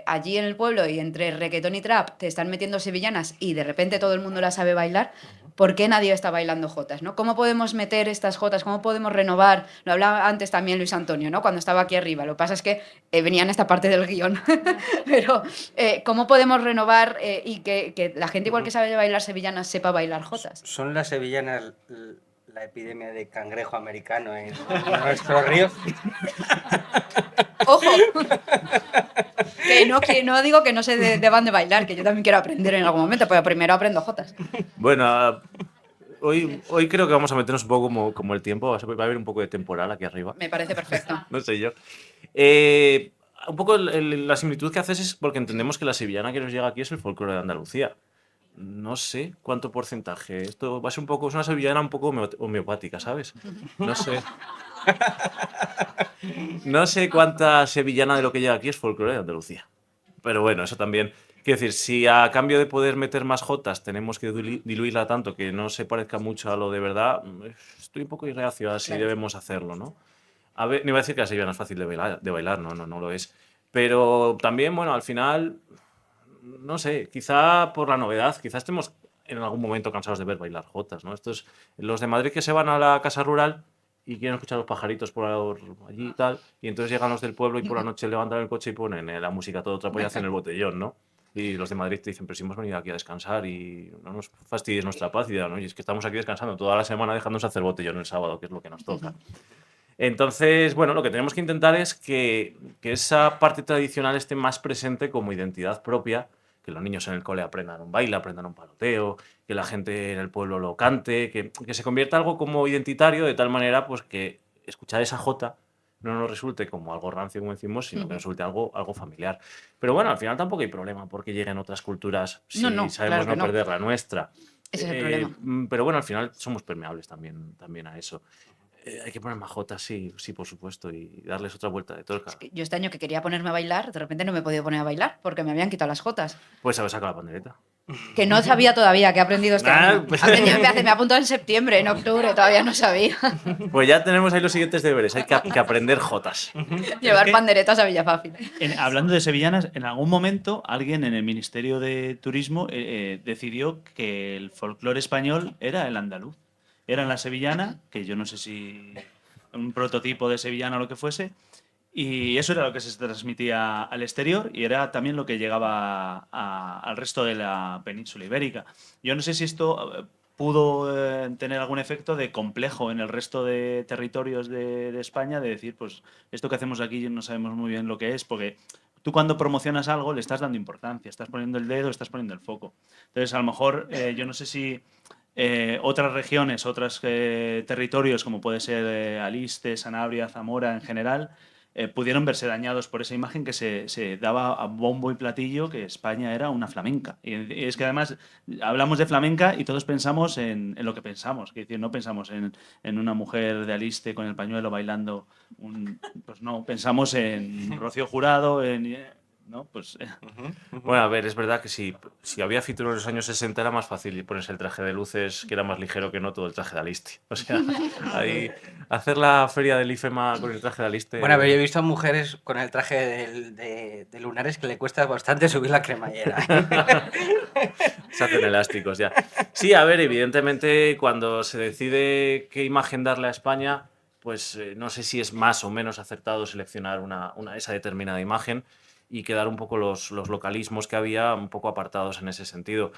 S4: allí en el pueblo y entre reggaetón y trap te están metiendo sevillanas y de repente todo el mundo las sabe bailar, ¿por qué nadie está bailando jotas, ¿no? ¿Cómo podemos meter estas jotas? ¿Cómo podemos renovar? Lo hablaba antes también Luis Antonio, ¿no?, cuando estaba aquí arriba. Lo que pasa es que venía en esta parte del guión. Pero, ¿cómo podemos renovar y que la gente igual que sabe bailar sevillanas sepa bailar jotas?
S1: ¿Son las sevillanas la epidemia de cangrejo americano en nuestros ríos?
S4: ¡Ojo! Que no digo que no se deban de bailar, que yo también quiero aprender en algún momento, pero primero aprendo jotas.
S6: Bueno, hoy creo que vamos a meternos un poco como el tiempo. Va a haber un poco de temporal aquí arriba.
S4: Me parece perfecto.
S6: No sé yo. Un poco la similitud que haces es porque entendemos que la sevillana que nos llega aquí es el folclore de Andalucía. No sé cuánto porcentaje. Esto va a ser es una sevillana un poco homeopática, ¿sabes? No sé. No sé cuánta sevillana de lo que llega aquí es folclore de Andalucía. Pero bueno, eso también. Quiero decir, si a cambio de poder meter más jotas tenemos que diluirla tanto que no se parezca mucho a lo de verdad, estoy un poco irreacio a si
S4: Claro.
S6: debemos hacerlo, ¿no? A ver, no iba a decir que la sevillana es fácil de bailar, no lo es. Pero también, bueno, al final, no sé, quizá por la novedad, quizá estemos en algún momento cansados de ver bailar jotas, ¿no? Estos, los de Madrid que se van a la casa rural y quieren escuchar los pajaritos por allí y tal, y entonces llegan los del pueblo y por la noche levantan el coche y ponen la música todo otra polla en el botellón, ¿no? Y los de Madrid te dicen, pero si hemos venido aquí a descansar y no nos fastidies nuestra paz. Y dirán, oye, es que estamos aquí descansando toda la semana dejándonos hacer botellón el sábado, que es lo que nos toca. Entonces, bueno, lo que tenemos que intentar es que esa parte tradicional esté más presente como identidad propia, que los niños en el cole aprendan un baile, aprendan un paloteo, que la gente en el pueblo lo cante, que se convierta algo como identitario de tal manera pues que escuchar esa jota no nos resulte como algo rancio, como decimos, sino que nos resulte algo familiar. Pero bueno, al final tampoco hay problema porque lleguen otras culturas si
S4: No,
S6: sabemos
S4: claro que
S6: no
S4: no.
S6: perder la nuestra.
S4: Ese es el problema.
S6: Pero bueno, al final somos permeables también a eso. Hay que poner majotas, sí, por supuesto, y darles otra vuelta de tuerca.
S4: Yo este año que quería ponerme a bailar, de repente no me he podido poner a bailar porque me habían quitado las jotas.
S6: Pues haber sacado la pandereta.
S4: Que no sabía todavía, que he aprendido este año.
S6: Pues...
S4: Me ha apuntado en septiembre, en octubre, todavía no sabía.
S6: Pues ya tenemos ahí los siguientes deberes, hay que aprender jotas.
S4: Llevar panderetas a Villafácil.
S3: Hablando de sevillanas, en algún momento alguien en el Ministerio de Turismo decidió que el folclore español era el andaluz. Era la sevillana, que yo no sé si un prototipo de sevillana o lo que fuese, y eso era lo que se transmitía al exterior y era también lo que llegaba al resto de la península ibérica. Yo no sé si esto pudo tener algún efecto de complejo en el resto de territorios de España, de decir, pues esto que hacemos aquí no sabemos muy bien lo que es, porque tú cuando promocionas algo le estás dando importancia, estás poniendo el dedo, estás poniendo el foco. Entonces, a lo mejor, yo no sé si otras regiones, otros territorios, como puede ser Aliste, Sanabria, Zamora en general, pudieron verse dañados por esa imagen que se daba a bombo y platillo que España era una flamenca. Y es que además hablamos de flamenca y todos pensamos en lo que pensamos. Es decir, no pensamos en una mujer de Aliste con el pañuelo bailando. Pues no, pensamos en Rocío Jurado, ¿no? Pues,
S6: Bueno, a ver, es verdad que si había Fitur en los años 60 era más fácil ponerse el traje de luces, que era más ligero que no todo el traje de Aliste. O sea, ahí, hacer la feria del IFEMA con el traje de Aliste...
S1: Bueno, a ver, yo he visto mujeres con el traje de lunares que le cuesta bastante subir la cremallera.
S6: Se hacen elásticos ya. Sí, a ver, evidentemente cuando se decide qué imagen darle a España, pues no sé si es más o menos acertado seleccionar esa determinada imagen y quedar un poco los localismos que había un poco apartados en ese sentido.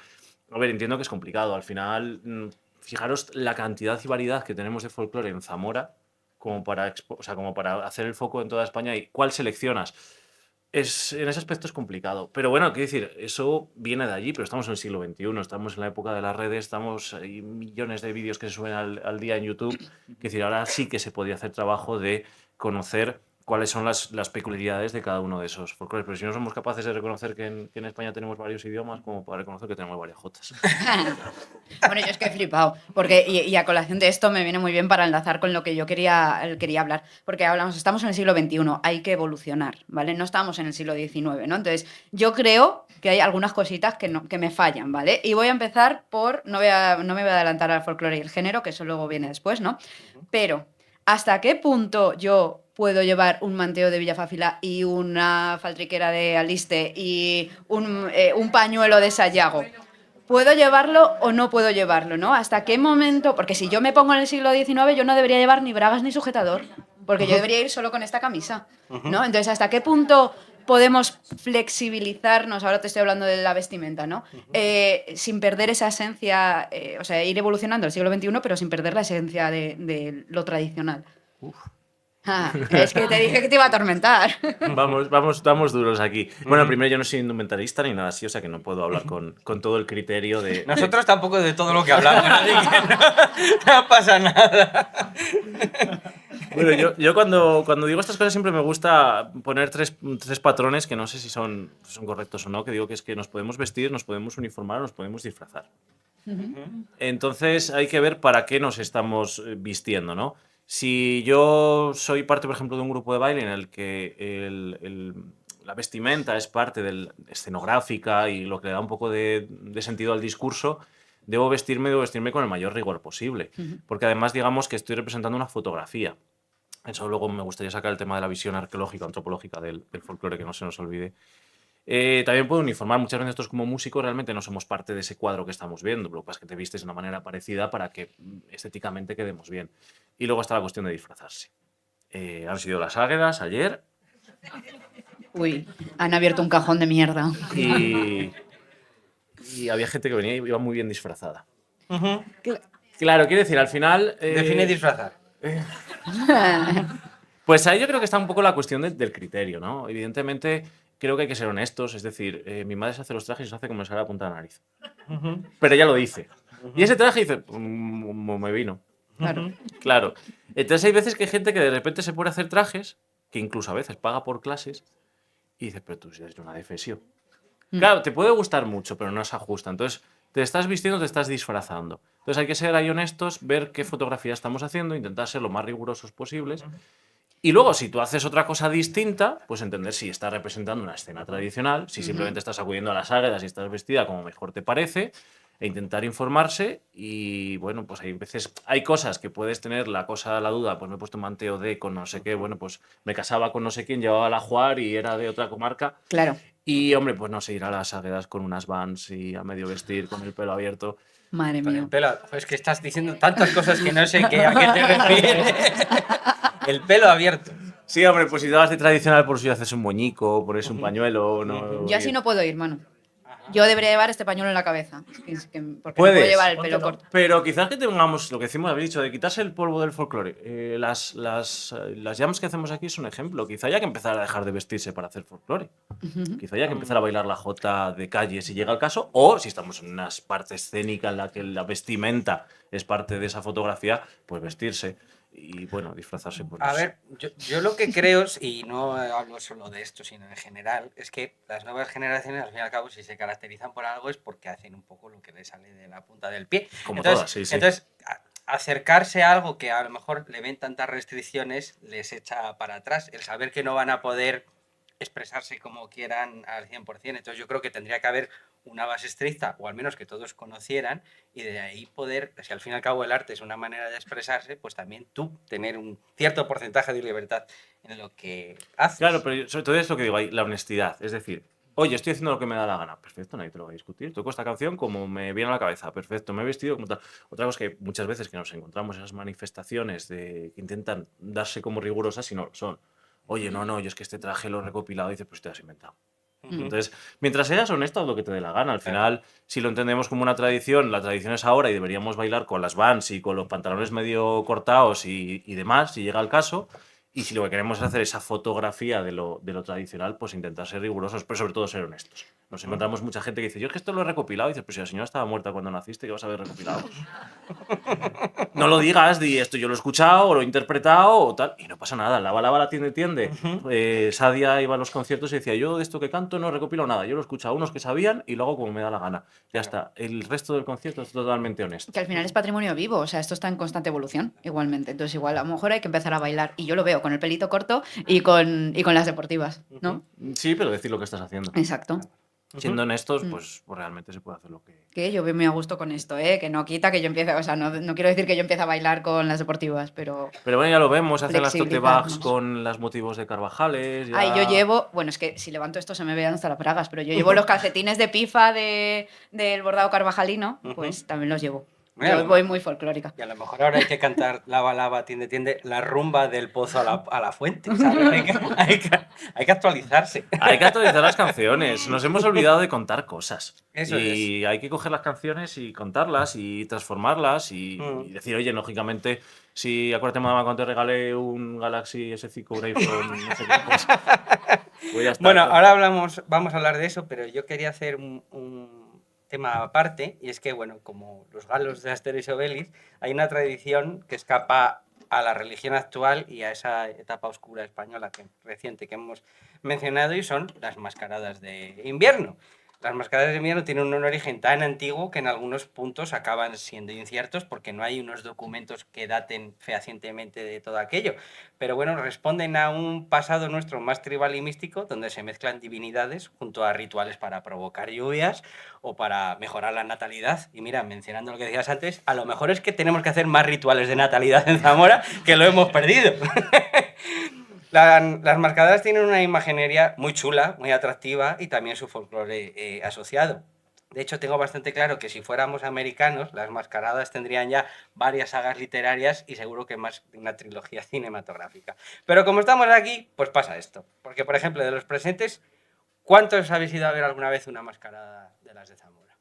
S6: A ver, entiendo que es complicado. Al final, fijaros la cantidad y variedad que tenemos de folclore en Zamora como para hacer el foco en toda España y cuál seleccionas. En ese aspecto es complicado. Pero bueno, quiero decir, eso viene de allí, pero estamos en el siglo XXI, estamos en la época de las redes, hay millones de vídeos que se suben al día en YouTube. Quiero decir, ahora sí que se podría hacer trabajo de conocer cuáles son las peculiaridades de cada uno de esos folclores. Pero si no somos capaces de reconocer que en España tenemos varios idiomas, como para reconocer que tenemos varias jotas.
S4: Bueno, yo es que he flipado, porque, y a colación de esto me viene muy bien para enlazar con lo que yo quería hablar, porque estamos en el siglo XXI, hay que evolucionar, ¿vale? No estamos en el siglo XIX, ¿no? Entonces, yo creo que hay algunas cositas que me fallan, ¿vale? Y voy a empezar no me voy a adelantar al folclore y el género, que eso luego viene después, ¿no? Pero, ¿hasta qué punto yo puedo llevar un manteo de Villafáfila y una faltriquera de Aliste y un pañuelo de Sayago? ¿Puedo llevarlo o no puedo llevarlo, no? ¿Hasta qué momento? Porque si yo me pongo en el siglo XIX, yo no debería llevar ni bragas ni sujetador, porque yo debería ir solo con esta camisa, ¿no? Entonces, ¿hasta qué punto podemos flexibilizarnos? Ahora te estoy hablando de la vestimenta, ¿no? Sin perder esa esencia, o sea, ir evolucionando al siglo XXI, pero sin perder la esencia de lo tradicional. Es que te dije que te iba a atormentar.
S6: Vamos duros aquí. Bueno, primero, yo no soy indumentarista ni nada así, o sea que no puedo hablar con todo el criterio de...
S1: Nosotros tampoco de todo lo que hablamos, así que no pasa nada.
S6: Bueno, yo cuando digo estas cosas siempre me gusta poner tres patrones que no sé si son correctos o no, que digo que es que nos podemos vestir, nos podemos uniformar, nos podemos disfrazar. Entonces hay que ver para qué nos estamos vistiendo, ¿no? Si yo soy parte, por ejemplo, de un grupo de baile en el que la vestimenta es parte de escenográfica y lo que le da un poco de sentido al discurso, debo vestirme con el mayor rigor posible. Porque además, digamos que estoy representando una fotografía. Eso luego me gustaría sacar el tema de la visión arqueológica, antropológica del folclore, que no se nos olvide. También puedo uniformar. Muchas veces nosotros como músicos realmente no somos parte de ese cuadro que estamos viendo. Lo que pasa es que te vistes de una manera parecida para que estéticamente quedemos bien. Y luego está la cuestión de disfrazarse. Han sido las Águedas ayer.
S4: Uy, han abierto un cajón de mierda.
S6: Y había gente que venía y iba muy bien disfrazada. Claro, quiere decir, al final...
S1: Define disfrazar.
S6: Pues ahí yo creo que está un poco la cuestión del criterio, ¿no? Evidentemente, creo que hay que ser honestos. Es decir, mi madre se hace los trajes y se hace como me sale la punta de la nariz. Pero ella lo dice. Y ese traje dice, me vino.
S4: Claro.
S6: Claro. Entonces hay veces que hay gente que de repente se pone a hacer trajes, que incluso a veces paga por clases, y dice, pero tú si eres una defesio. Claro, te puede gustar mucho, pero no se ajusta. Entonces, te estás vistiendo, te estás disfrazando. Entonces hay que ser ahí honestos, ver qué fotografía estamos haciendo, intentar ser lo más rigurosos posibles. Y luego, si tú haces otra cosa distinta, pues entender si estás representando una escena tradicional, si simplemente estás acudiendo a las águedas y estás vestida como mejor te parece, e intentar informarse. Y bueno, pues hay veces, hay cosas que puedes tener la duda, pues me he puesto un manteo de con no sé qué, bueno, pues me casaba con no sé quién, llevaba la Juar y era de otra comarca.
S4: Claro.
S6: Y hombre, pues no sé, ir a las águedas con unas Vans y a medio vestir, con el pelo abierto.
S4: Madre
S1: Con
S4: mía.
S1: el pelo, es que estás diciendo tantas cosas que no sé a qué te refieres. El pelo abierto.
S6: Sí, hombre, pues si te vas de tradicional, por si haces un moñico, pones un pañuelo, no.
S4: Yo así no puedo ir, mano. Yo debería llevar este pañuelo en la cabeza. Porque no puedo
S6: Puedes,
S4: llevar el pelo corto.
S6: pero quizás que tengamos lo que decimos, habéis dicho, de quitarse el polvo del folclore. Las jams que hacemos aquí es un ejemplo. Quizá haya que empezar a dejar de vestirse para hacer folclore. Quizá haya que empezar a bailar la jota de calle si llega el caso, o si estamos en una parte escénica en la que la vestimenta es parte de esa fotografía, pues vestirse y, bueno, disfrazarse. Pues,
S1: A ver, yo lo que creo, y no hablo solo de esto, sino en general, es que las nuevas generaciones, al fin y al cabo, si se caracterizan por algo es porque hacen un poco lo que les sale de la punta del pie.
S6: Como
S1: Entonces,
S6: todas, sí, sí.
S1: Entonces, acercarse a algo que a lo mejor le ven tantas restricciones les echa para atrás. El saber que no van a poder expresarse como quieran al 100%. Entonces yo creo que tendría que haber una base estricta, o al menos que todos conocieran, y de ahí poder, si al fin y al cabo el arte es una manera de expresarse, pues también tú tener un cierto porcentaje de libertad en lo que haces.
S6: Claro, pero sobre todo es lo que digo ahí, la honestidad. Es decir, oye, estoy haciendo lo que me da la gana. Perfecto, nadie te lo va a discutir. Toco esta canción como me viene a la cabeza. Perfecto, me he vestido como tal. Otra cosa es que muchas veces que nos encontramos esas manifestaciones que intentan darse como rigurosas y no lo son. Oye, no, yo es que este traje lo he recopilado y dices, pues te has inventado. Entonces, mientras seas honesto, haz lo que te dé la gana. Al final, si lo entendemos como una tradición, la tradición es ahora y deberíamos bailar con las Vans y con los pantalones medio cortados y demás, si llega el caso. Y si lo que queremos es hacer esa fotografía de lo tradicional, pues intentar ser rigurosos, pero sobre todo ser honestos. Nos encontramos mucha gente que dice, yo es que esto lo he recopilado. Y dices, pues si la señora estaba muerta cuando naciste, ¿qué vas a haber recopilado? No lo digas, di esto yo lo he escuchado o lo he interpretado o tal. Y no pasa nada, la tiende. Sadia iba a los conciertos y decía, yo de esto que canto no recopilo nada. Yo lo he escuchado a unos que sabían y luego como me da la gana. Ya está. El resto del concierto es totalmente honesto.
S4: Que al final es patrimonio vivo, o sea, esto está en constante evolución, igualmente. Entonces, igual, a lo mejor hay que empezar a bailar. Y yo lo veo con el pelito corto y con las deportivas, ¿no?
S6: Sí, pero decir lo que estás haciendo.
S4: Exacto.
S6: Siendo honestos, pues realmente se puede hacer lo que...
S4: Que yo veo muy a gusto con esto, ¿eh? Que no quita que yo empiece, o sea, no quiero decir que yo empiece a bailar con las deportivas, pero...
S6: Pero bueno, ya lo vemos, hacen las tote
S4: flexibilizarnos.
S6: bags con los motivos de Carvajales. Ya...
S4: Ay, yo llevo, bueno, es que si levanto esto se me vean hasta las bragas, pero yo llevo los calcetines de pifa del bordado carvajalino, pues también los llevo. Yo voy muy folclórica.
S1: Y a lo mejor ahora hay que cantar lava, lava, tiende, la rumba del pozo a la fuente, ¿sabes? Hay que actualizarse.
S6: Hay que actualizar las canciones. Nos hemos olvidado de contar cosas.
S1: Eso
S6: y hay que coger las canciones y contarlas y transformarlas y decir, oye, lógicamente, si acuérdate, mamá, cuando te regalé un Galaxy S5, un iPhone, no sé qué, pues ya está.
S1: Bueno, ahora vamos a hablar de eso, pero yo quería hacer un tema aparte, y es que, bueno, como los galos de Asterix y Obelix, hay una tradición que escapa a la religión actual y a esa etapa oscura española reciente que hemos mencionado, y son las mascaradas de invierno. Las mascaradas de invierno tienen un origen tan antiguo que en algunos puntos acaban siendo inciertos porque no hay unos documentos que daten fehacientemente de todo aquello. Pero bueno, responden a un pasado nuestro más tribal y místico, donde se mezclan divinidades junto a rituales para provocar lluvias o para mejorar la natalidad. Y mira, mencionando lo que decías antes, a lo mejor es que tenemos que hacer más rituales de natalidad en Zamora, que lo hemos perdido. Las mascaradas tienen una imaginería muy chula, muy atractiva y también su folclore asociado. De hecho, tengo bastante claro que si fuéramos americanos, las mascaradas tendrían ya varias sagas literarias y seguro que más de una trilogía cinematográfica. Pero como estamos aquí, pues pasa esto. Porque, por ejemplo, de los presentes, ¿cuántos habéis ido a ver alguna vez una mascarada de las de Zamora?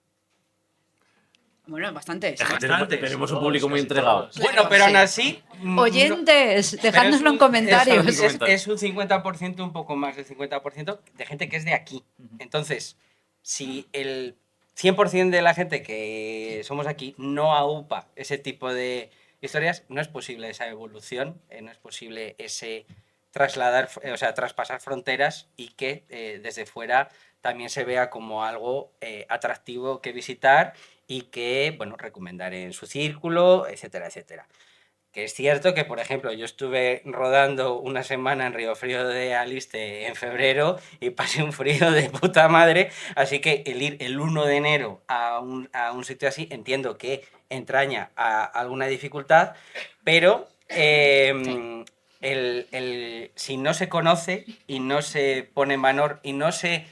S4: Bueno, bastante. Sí.
S3: Tenemos un público muy entregado.
S1: Bueno, pero aún
S4: sí.
S1: así...
S4: Oyentes,
S1: Pero
S4: dejádnoslo en comentarios.
S1: es un 50%, un poco más del 50% de gente que es de aquí. Entonces, si el 100% de la gente que somos aquí no aupa ese tipo de historias, no es posible esa evolución, no es posible ese traspasar fronteras y que desde fuera también se vea como algo atractivo que visitar y que, bueno, recomendar en su círculo, etcétera, etcétera. Que es cierto que, por ejemplo, yo estuve rodando una semana en Riofrío de Aliste en febrero y pasé un frío de puta madre, así que el ir el 1 de enero a un sitio así entiendo que entraña alguna dificultad, pero si no se conoce y no se pone en valor y no se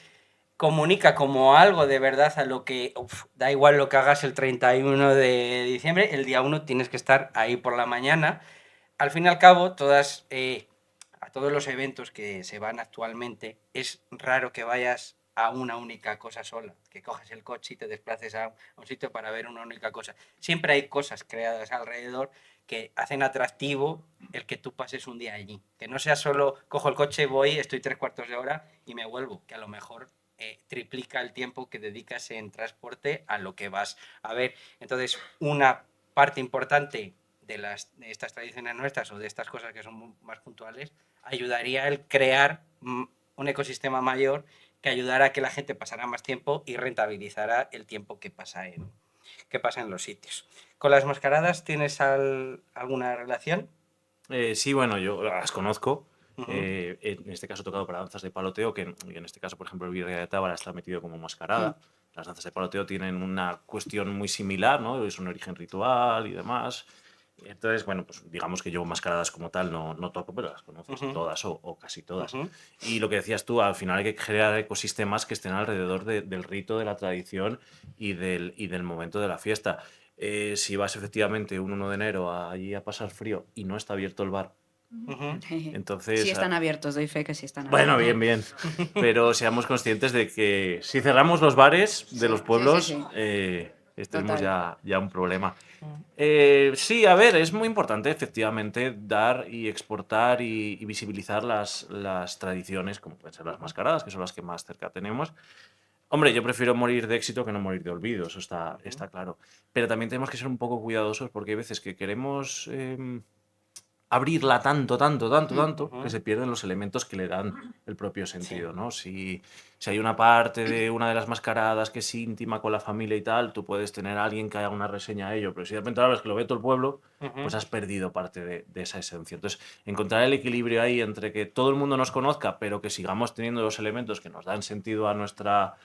S1: comunica como algo de verdad a lo que da igual lo que hagas el 31 de diciembre, el día 1 tienes que estar ahí por la mañana. Al fin y al cabo, a todos los eventos que se van actualmente, es raro que vayas a una única cosa sola, que coges el coche y te desplaces a un sitio para ver una única cosa. Siempre hay cosas creadas alrededor que hacen atractivo el que tú pases un día allí. Que no sea solo cojo el coche, voy, estoy 3/4 de hora y me vuelvo, que a lo mejor triplica el tiempo que dedicas en transporte a lo que vas a ver. Entonces, una parte importante de estas tradiciones nuestras o de estas cosas que son más puntuales, ayudaría el crear un ecosistema mayor que ayudara a que la gente pasara más tiempo y rentabilizara el tiempo que pasa en los sitios. ¿Con las mascaradas tienes alguna relación?
S6: Sí, bueno, yo las conozco. En este caso he tocado para danzas de paloteo, que en este caso, por ejemplo, el Virrey de Tábara está metido como mascarada. Las danzas de paloteo tienen una cuestión muy similar, ¿no? Es un origen ritual y demás. Entonces, bueno, pues digamos que yo mascaradas como tal no toco, pero las conoces todas o casi todas. Y lo que decías tú, al final hay que crear ecosistemas que estén alrededor del rito, de la tradición y del momento de la fiesta. Si vas efectivamente un 1 de enero allí a pasar frío y no está abierto el bar, entonces...
S4: Sí están abiertos, doy fe que sí están abiertos.
S6: Bueno, bien. Pero seamos conscientes de que si cerramos los bares de los pueblos, tenemos ya un problema. Sí, a ver, es muy importante efectivamente dar y exportar y visibilizar las tradiciones, como pueden ser las mascaradas, que son las que más cerca tenemos. Hombre, yo prefiero morir de éxito que no morir de olvido, eso está claro. Pero también tenemos que ser un poco cuidadosos porque hay veces que queremos abrirla tanto, que se pierden los elementos que le dan el propio sentido, ¿no? Si hay una parte de una de las mascaradas que es íntima con la familia y tal, tú puedes tener a alguien que haga una reseña a ello, pero si de repente hablas que lo ve todo el pueblo, pues has perdido parte de esa esencia. Entonces, encontrar el equilibrio ahí entre que todo el mundo nos conozca, pero que sigamos teniendo los elementos que nos dan sentido a nuestra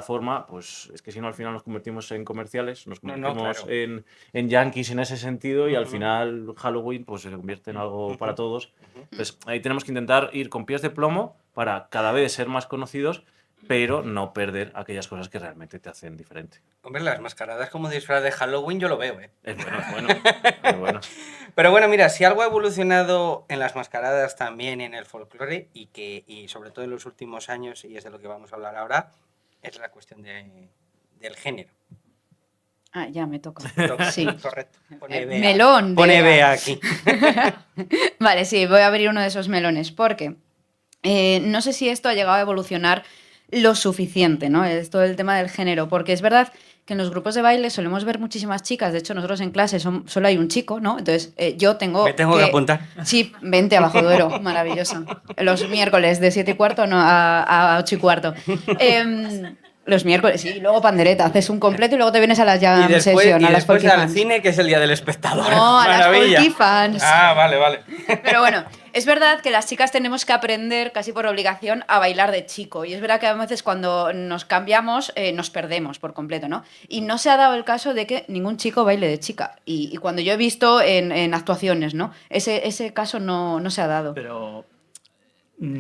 S6: forma, pues es que si no al final nos convertimos en comerciales, nos convertimos
S1: claro.
S6: en yankees en ese sentido y al final Halloween pues se convierte en algo para todos. Entonces ahí tenemos que intentar ir con pies de plomo para cada vez ser más conocidos, pero no perder aquellas cosas que realmente te hacen diferente.
S1: Hombre, las mascaradas como disfraz de Halloween yo lo veo, ¿eh?
S6: Es bueno.
S1: Pero bueno, mira, si algo ha evolucionado en las mascaradas también en el folclore y sobre todo en los últimos años, y es de lo que vamos a hablar ahora, es la cuestión del género.
S4: Ah, ya me toca.
S1: Sí, correcto.
S4: Melón.
S1: Pone Bea aquí.
S4: Vale, sí, voy a abrir uno de esos melones porque no sé si esto ha llegado a evolucionar lo suficiente, ¿no? Es todo el tema del género, porque es verdad que en los grupos de baile solemos ver muchísimas chicas, de hecho nosotros en clase solo hay un chico, ¿no? Entonces yo tengo...
S1: Me tengo que apuntar.
S4: Sí, vente a Bajo Duero, maravillosa. Los miércoles de 7:15 a 8:15. Los miércoles, sí, y luego pandereta, haces un completo y luego te vienes a las jam session, a las
S1: después
S4: Folky
S1: al
S4: Fans.
S1: cine, que es el día del espectador.
S4: No, a las
S1: Maravilla.
S4: Folky Fans.
S1: Ah, vale.
S4: Pero bueno, es verdad que las chicas tenemos que aprender casi por obligación a bailar de chico. Y es verdad que a veces cuando nos cambiamos nos perdemos por completo, ¿no? Y no se ha dado el caso de que ningún chico baile de chica. Y cuando yo he visto en actuaciones, ¿no? Ese caso no se ha dado.
S3: Pero...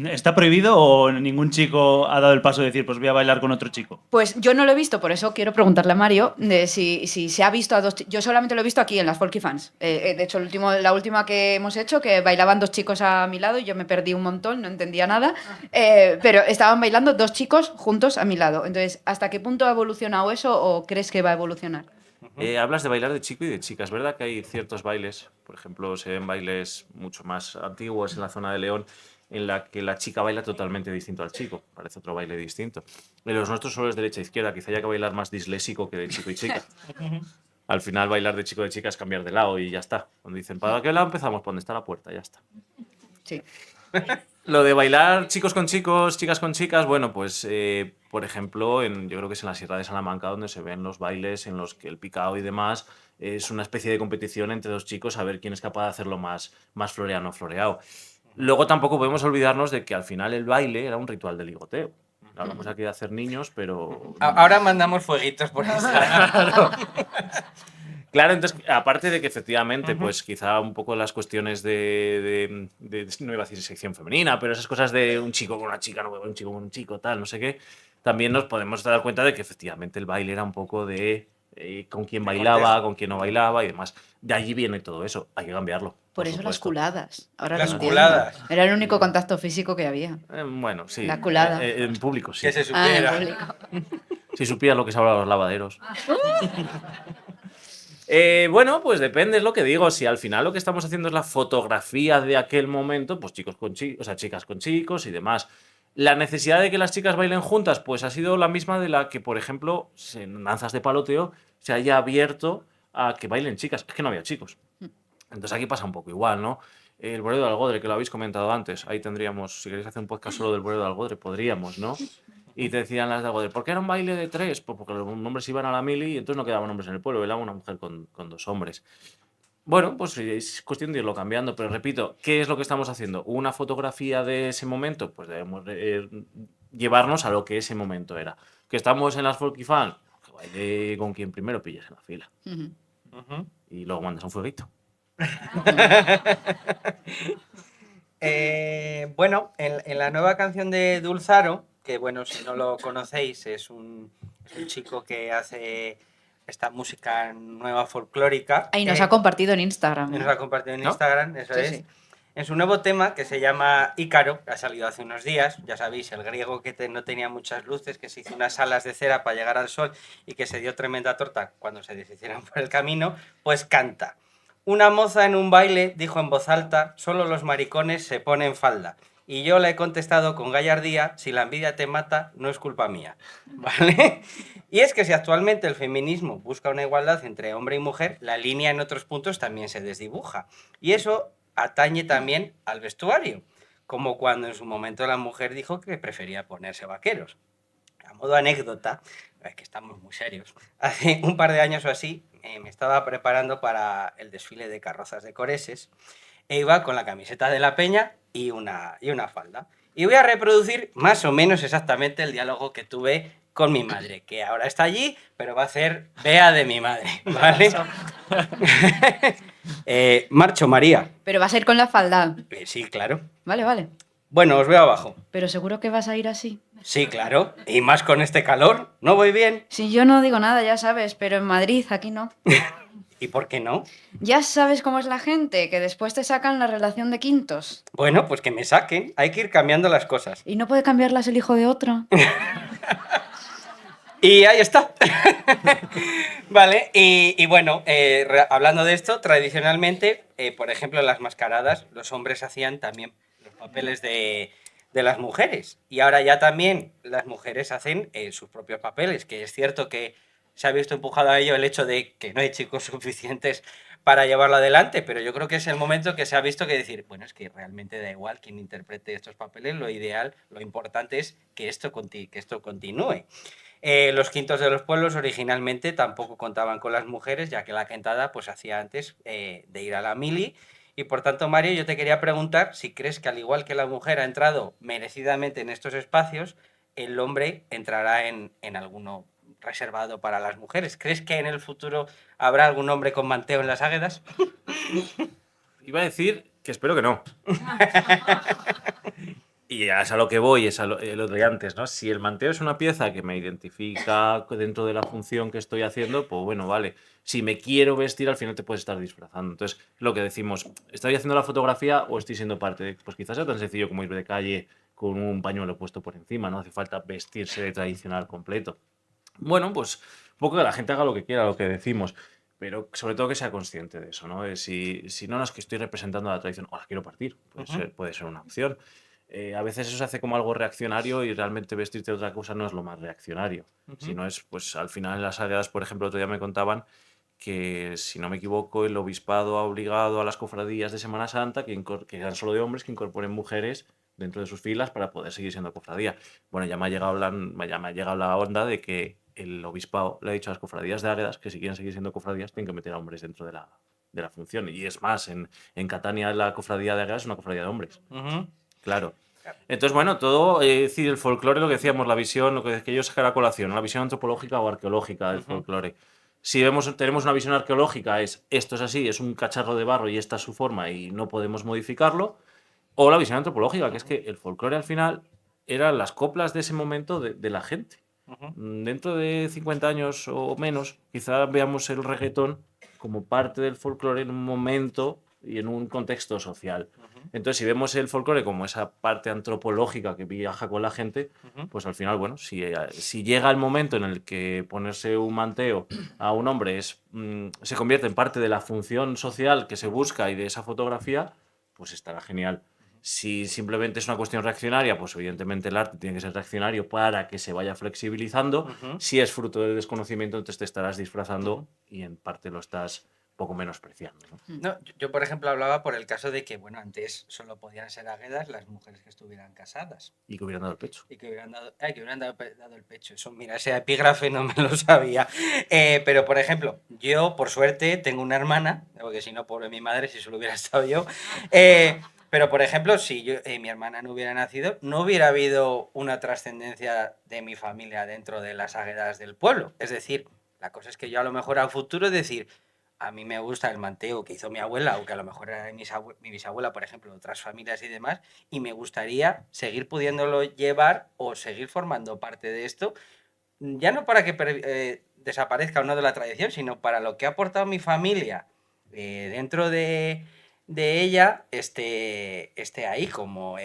S3: ¿está prohibido o ningún chico ha dado el paso de decir, pues voy a bailar con otro chico?
S4: Pues yo no lo he visto, por eso quiero preguntarle a Mario de si se ha visto a dos chicos. Yo solamente lo he visto aquí en las Folky Fans. De hecho, la última que hemos hecho, que bailaban dos chicos a mi lado y yo me perdí un montón, no entendía nada, pero estaban bailando dos chicos juntos a mi lado. Entonces, ¿hasta qué punto ha evolucionado eso o crees que va a evolucionar?
S6: Hablas de bailar de chico y de chica. Es verdad que hay ciertos bailes, por ejemplo, se ven bailes mucho más antiguos en la zona de León, en la que la chica baila totalmente distinto al chico. Parece otro baile distinto. En los nuestros solo es derecha e izquierda. Quizá haya que bailar más disléxico que de chico y chica. Al final, bailar de chico y de chica es cambiar de lado y ya está. Cuando dicen, ¿para qué lado empezamos? ¿Por dónde está la puerta? Ya está.
S4: Sí.
S6: Lo de bailar chicos con chicos, chicas con chicas, bueno, pues por ejemplo, yo creo que es en la Sierra de Salamanca donde se ven los bailes en los que el picao y demás es una especie de competición entre dos chicos a ver quién es capaz de hacerlo más floreado o floreado. Luego tampoco podemos olvidarnos de que al final el baile era un ritual de ligoteo. Hablamos aquí de hacer niños, pero...
S1: Ahora mandamos fueguitos por Instagram.
S6: Claro, entonces, aparte de que efectivamente, pues quizá un poco las cuestiones no iba a decir sección femenina, pero esas cosas de un chico con una chica, no un chico con un chico, tal, no sé qué, también nos podemos dar cuenta de que efectivamente el baile era un poco de con quién bailaba, con quién no bailaba y demás. De allí viene todo eso, hay que cambiarlo.
S4: Por eso las
S6: supuesto.
S4: culadas. Ahora
S1: Las
S4: lo entiendo.
S1: culadas.
S4: Era el único contacto físico que había.
S6: Bueno, sí.
S4: La culada.
S6: En público, sí.
S1: Que se
S4: En
S1: supiera.
S4: público.
S6: Si supieras lo que se habla de los lavaderos. Bueno, pues depende, es lo que digo. Si al final lo que estamos haciendo es la fotografía de aquel momento, pues chicos con chicos, o sea, chicas con chicos y demás. La necesidad de que las chicas bailen juntas, pues ha sido la misma de la que, por ejemplo, en danzas de paloteo se haya abierto a que bailen chicas. Es que no había chicos. Entonces aquí pasa un poco igual, ¿no? El bolero de Algodre, que lo habéis comentado antes. Ahí tendríamos, si queréis hacer un podcast solo del bolero de Algodre, podríamos, ¿no? Y te decían las de Algodre, ¿por qué era un baile de tres? Pues porque los hombres iban a la mili y entonces no quedaban hombres en el pueblo, bailaba una mujer con dos hombres. Bueno, pues es cuestión de irlo cambiando, pero repito, ¿qué es lo que estamos haciendo? ¿Una fotografía de ese momento? Pues debemos llevarnos a lo que ese momento era. ¿Que estamos en las Folky Fan? Que baile con quien primero pilles en la fila. Y luego mandas un fueguito.
S1: Bueno, en la nueva canción de Dulzaro, que bueno, si no lo conocéis, es un chico que hace esta música nueva folclórica.
S4: Ahí nos ha compartido en Instagram.
S1: Nos ha compartido en
S6: ¿No?
S1: Instagram, eso
S4: Sí,
S1: es.
S4: sí.
S1: En su nuevo tema, que se llama Ícaro, ha salido hace unos días, ya sabéis, el griego que no tenía muchas luces, que se hizo unas alas de cera para llegar al sol y que se dio tremenda torta cuando se deshicieron por el camino, pues canta. Una moza en un baile dijo en voz alta, solo los maricones se ponen falda. Y yo le he contestado con gallardía, si la envidia te mata, no es culpa mía. ¿Vale? Y es que si actualmente el feminismo busca una igualdad entre hombre y mujer, la línea en otros puntos también se desdibuja. Y eso atañe también al vestuario, como cuando en su momento la mujer dijo que prefería ponerse vaqueros. A modo anécdota, es que estamos muy serios, hace un par de años o así me estaba preparando para el desfile de carrozas de Coreses e iba con la camiseta de la Peña y una falda. Y voy a reproducir más o menos exactamente el diálogo que tuve con mi madre, que ahora está allí, pero va a ser Bea de mi madre, ¿vale? Marcho, María.
S4: Pero vas a ir con la falda.
S1: Sí, claro.
S4: Vale, vale.
S1: Bueno, os veo abajo.
S4: Pero seguro que vas a ir así.
S1: Sí, claro. Y más con este calor. ¿No voy bien?
S4: Si yo no digo nada, ya sabes, pero en Madrid, aquí no.
S1: ¿Y por qué no?
S4: Ya sabes cómo es la gente, que después te sacan la relación de quintos.
S1: Bueno, pues que me saquen. Hay que ir cambiando las cosas.
S4: ¿Y no puede cambiarlas el hijo de otro?
S1: Y ahí está. Vale, y bueno, hablando de esto, tradicionalmente, por ejemplo, en las mascaradas, los hombres hacían también los papeles de las mujeres. Y ahora ya también las mujeres hacen sus propios papeles, que es cierto que se ha visto empujado a ello el hecho de que no hay chicos suficientes para llevarlo adelante, pero yo creo que es el momento que se ha visto que decir, bueno, es que realmente da igual quién interprete estos papeles, lo ideal, lo importante es que esto continúe. Los quintos de los pueblos originalmente tampoco contaban con las mujeres, ya que la quentada pues hacía antes de ir a la mili. Y por tanto, Mario, yo te quería preguntar si crees que al igual que la mujer ha entrado merecidamente en estos espacios, el hombre entrará en alguno reservado para las mujeres. ¿Crees que en el futuro habrá algún hombre con manteo en las águedas?
S6: Iba a decir que espero que no. Y ya es a lo que voy, es a lo de antes, ¿no? Si el manteo es una pieza que me identifica dentro de la función que estoy haciendo, pues bueno, vale. Si me quiero vestir, al final te puedes estar disfrazando. Entonces, lo que decimos, ¿estoy haciendo la fotografía o estoy siendo parte? Pues quizás sea tan sencillo como ir de calle con un pañuelo puesto por encima, no hace falta vestirse de tradicional completo. Bueno, pues poco que la gente haga lo que quiera, lo que decimos, pero sobre todo que sea consciente de eso, ¿no? Si no es que estoy representando la tradición o la quiero partir, puede ser una opción. A veces eso se hace como algo reaccionario y realmente vestirte de otra cosa no es lo más reaccionario. Si no es, pues al final en las áreas, por ejemplo, otro día me contaban que, si no me equivoco, el obispado ha obligado a las cofradías de Semana Santa, que eran solo de hombres, que incorporen mujeres dentro de sus filas para poder seguir siendo cofradía. Bueno, ya me ha llegado la onda de que el obispado le ha dicho a las cofradías de Águedas que si quieren seguir siendo cofradías tienen que meter a hombres dentro de la función. Y es más, en Catania la cofradía de Águedas es una cofradía de hombres. Claro. Entonces, bueno, todo, es decir, el folclore, lo que decíamos, la visión, lo que yo sacar a colación, la visión antropológica o arqueológica del folclore. Si tenemos una visión arqueológica, esto es así, es un cacharro de barro y esta es su forma y no podemos modificarlo. O la visión antropológica, que es que el folclore al final eran las coplas de ese momento de la gente. Dentro de 50 años o menos, quizá veamos el reggaetón como parte del folclore en un momento y en un contexto social. Entonces, si vemos el folclore como esa parte antropológica que viaja con la gente, pues al final, bueno, si llega el momento en el que ponerse un manteo a un hombre se convierte en parte de la función social que se busca y de esa fotografía, pues estará genial. Si simplemente es una cuestión reaccionaria, pues evidentemente el arte tiene que ser reaccionario para que se vaya flexibilizando. Si es fruto del desconocimiento, entonces te estarás disfrazando y en parte lo estás poco menospreciando, ¿no?
S1: No, yo, por ejemplo, hablaba por el caso de que, bueno, antes solo podían ser águedas las mujeres que estuvieran casadas.
S6: Y que hubieran dado el pecho.
S1: Y que hubieran dado el pecho. Eso, mira, ese epígrafe no me lo sabía. Pero, por ejemplo, yo, por suerte, tengo una hermana, porque si no, pobre mi madre, si solo hubiera estado yo. Pero, por ejemplo, si mi hermana no hubiera nacido, no hubiera habido una trascendencia de mi familia dentro de las águedas del pueblo. Es decir, la cosa es que yo a lo mejor a futuro, es decir, a mí me gusta el manteo que hizo mi abuela, aunque a lo mejor era de mi bisabuela, por ejemplo, otras familias y demás, y me gustaría seguir pudiéndolo llevar o seguir formando parte de esto, ya no para que desaparezca o no de la tradición, sino para lo que ha aportado mi familia dentro de ella, esté ahí, como,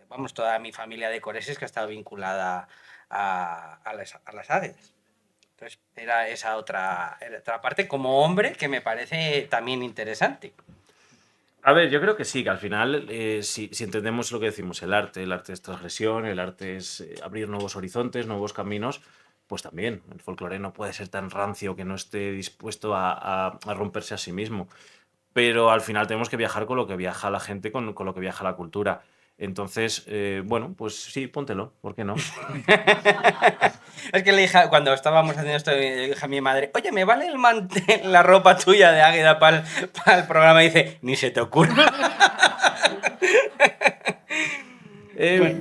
S1: vamos, toda mi familia de coreses que ha estado vinculada a las águedas. Entonces, era esa otra parte como hombre que me parece también interesante.
S6: A ver, yo creo que sí, que al final, si entendemos lo que decimos, el arte es transgresión, el arte es abrir nuevos horizontes, nuevos caminos, pues también el folclore no puede ser tan rancio que no esté dispuesto a romperse a sí mismo. Pero al final tenemos que viajar con lo que viaja la gente, con lo que viaja la cultura. Entonces, bueno, pues sí, póntelo, ¿por qué no?
S1: Es que le dije, cuando estábamos haciendo esto, le dije a mi madre, oye, ¿me vale la ropa tuya de Águeda para el programa? Y dice, ni se te ocurra.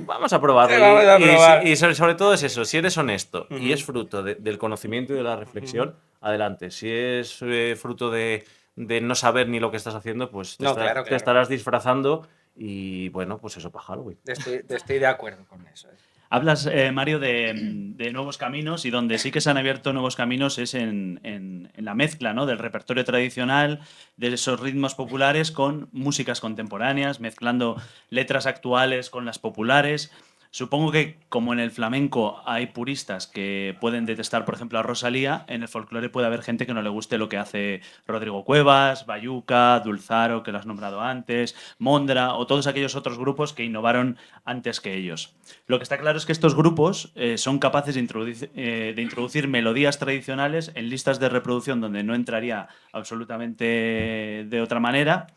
S6: Vamos a probarlo.
S1: Vamos a probar.
S6: Y sobre todo es eso, si eres honesto y es fruto del conocimiento y de la reflexión, adelante. Si es fruto de no saber ni lo que estás haciendo, pues te estarás disfrazando y bueno, pues eso para Halloween.
S1: Estoy de acuerdo con eso.
S3: Hablas, Mario, de nuevos caminos y donde sí que se han abierto nuevos caminos es en la mezcla, ¿no?, del repertorio tradicional, de esos ritmos populares con músicas contemporáneas, mezclando letras actuales con las populares. Supongo que, como en el flamenco hay puristas que pueden detestar, por ejemplo, a Rosalía, en el folclore puede haber gente que no le guste lo que hace Rodrigo Cuevas, Bayuca, Dulzaro, que lo has nombrado antes, Mondra o todos aquellos otros grupos que innovaron antes que ellos. Lo que está claro es que estos grupos son capaces de introducir melodías tradicionales en listas de reproducción donde no entraría absolutamente de otra manera.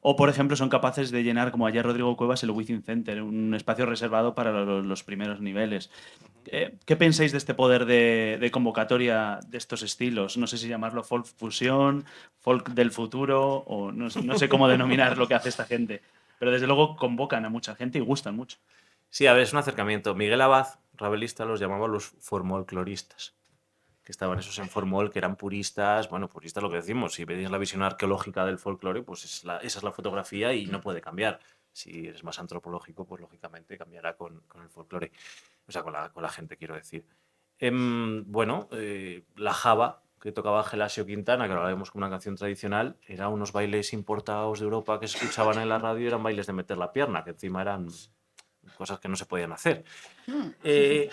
S3: O, por ejemplo, son capaces de llenar, como ayer Rodrigo Cuevas, el Within Center, un espacio reservado para los primeros niveles. ¿Qué pensáis de este poder de convocatoria de estos estilos? No sé si llamarlo folk fusión, folk del futuro, o no sé cómo denominar lo que hace esta gente. Pero desde luego convocan a mucha gente y gustan mucho.
S6: Sí, a ver, es un acercamiento. Miguel Abad, rabelista, los llamaba los formolcloristas, que estaban esos en formol, que eran puristas. Bueno, puristas lo que decimos, si veis la visión arqueológica del folclore, pues esa es la fotografía y no puede cambiar. Si eres más antropológico, pues lógicamente cambiará con el folclore, o sea, con la gente, quiero decir. Bueno, la java que tocaba Gelasio Quintana, que ahora vemos como una canción tradicional, eran unos bailes importados de Europa que se escuchaban en la radio y eran bailes de meter la pierna, que encima eran cosas que no se podían hacer.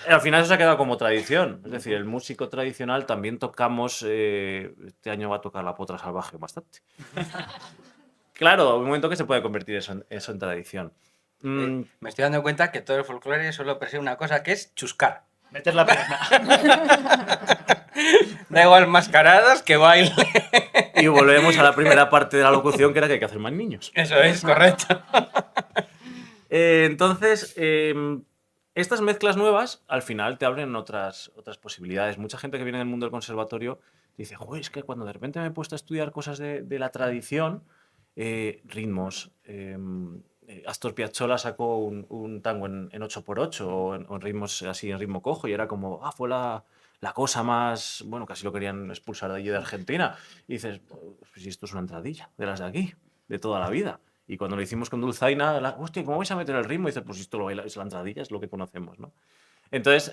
S6: Al final eso se ha quedado como tradición. Es decir, el músico tradicional también tocamos, este año va a tocar la potra salvaje bastante. Claro, un momento que se puede convertir eso en tradición.
S1: Me estoy dando cuenta que todo el folclore solo persigue una cosa, que es chuscar.
S3: Meter la pierna.
S1: Da igual mascaradas que baile.
S6: Y volvemos a la primera parte de la locución, que era que hay que hacer más niños.
S1: Eso es, correcto.
S6: Entonces, estas mezclas nuevas al final te abren otras posibilidades. Mucha gente que viene del mundo del conservatorio dice, joder, es que cuando de repente me he puesto a estudiar cosas de la tradición, ritmos, Astor Piazzolla sacó un tango en 8x8 o en ritmos así, en ritmo cojo, y era como, fue la cosa más, bueno, casi lo querían expulsar de allí de Argentina. Y dices, pues si esto es una entradilla de las de aquí, de toda la vida. Y cuando lo hicimos con Dulzaina, hostia, ¿cómo vais a meter el ritmo? Y dices, pues esto lo baila, es la entradilla, es lo que conocemos, ¿no? Entonces,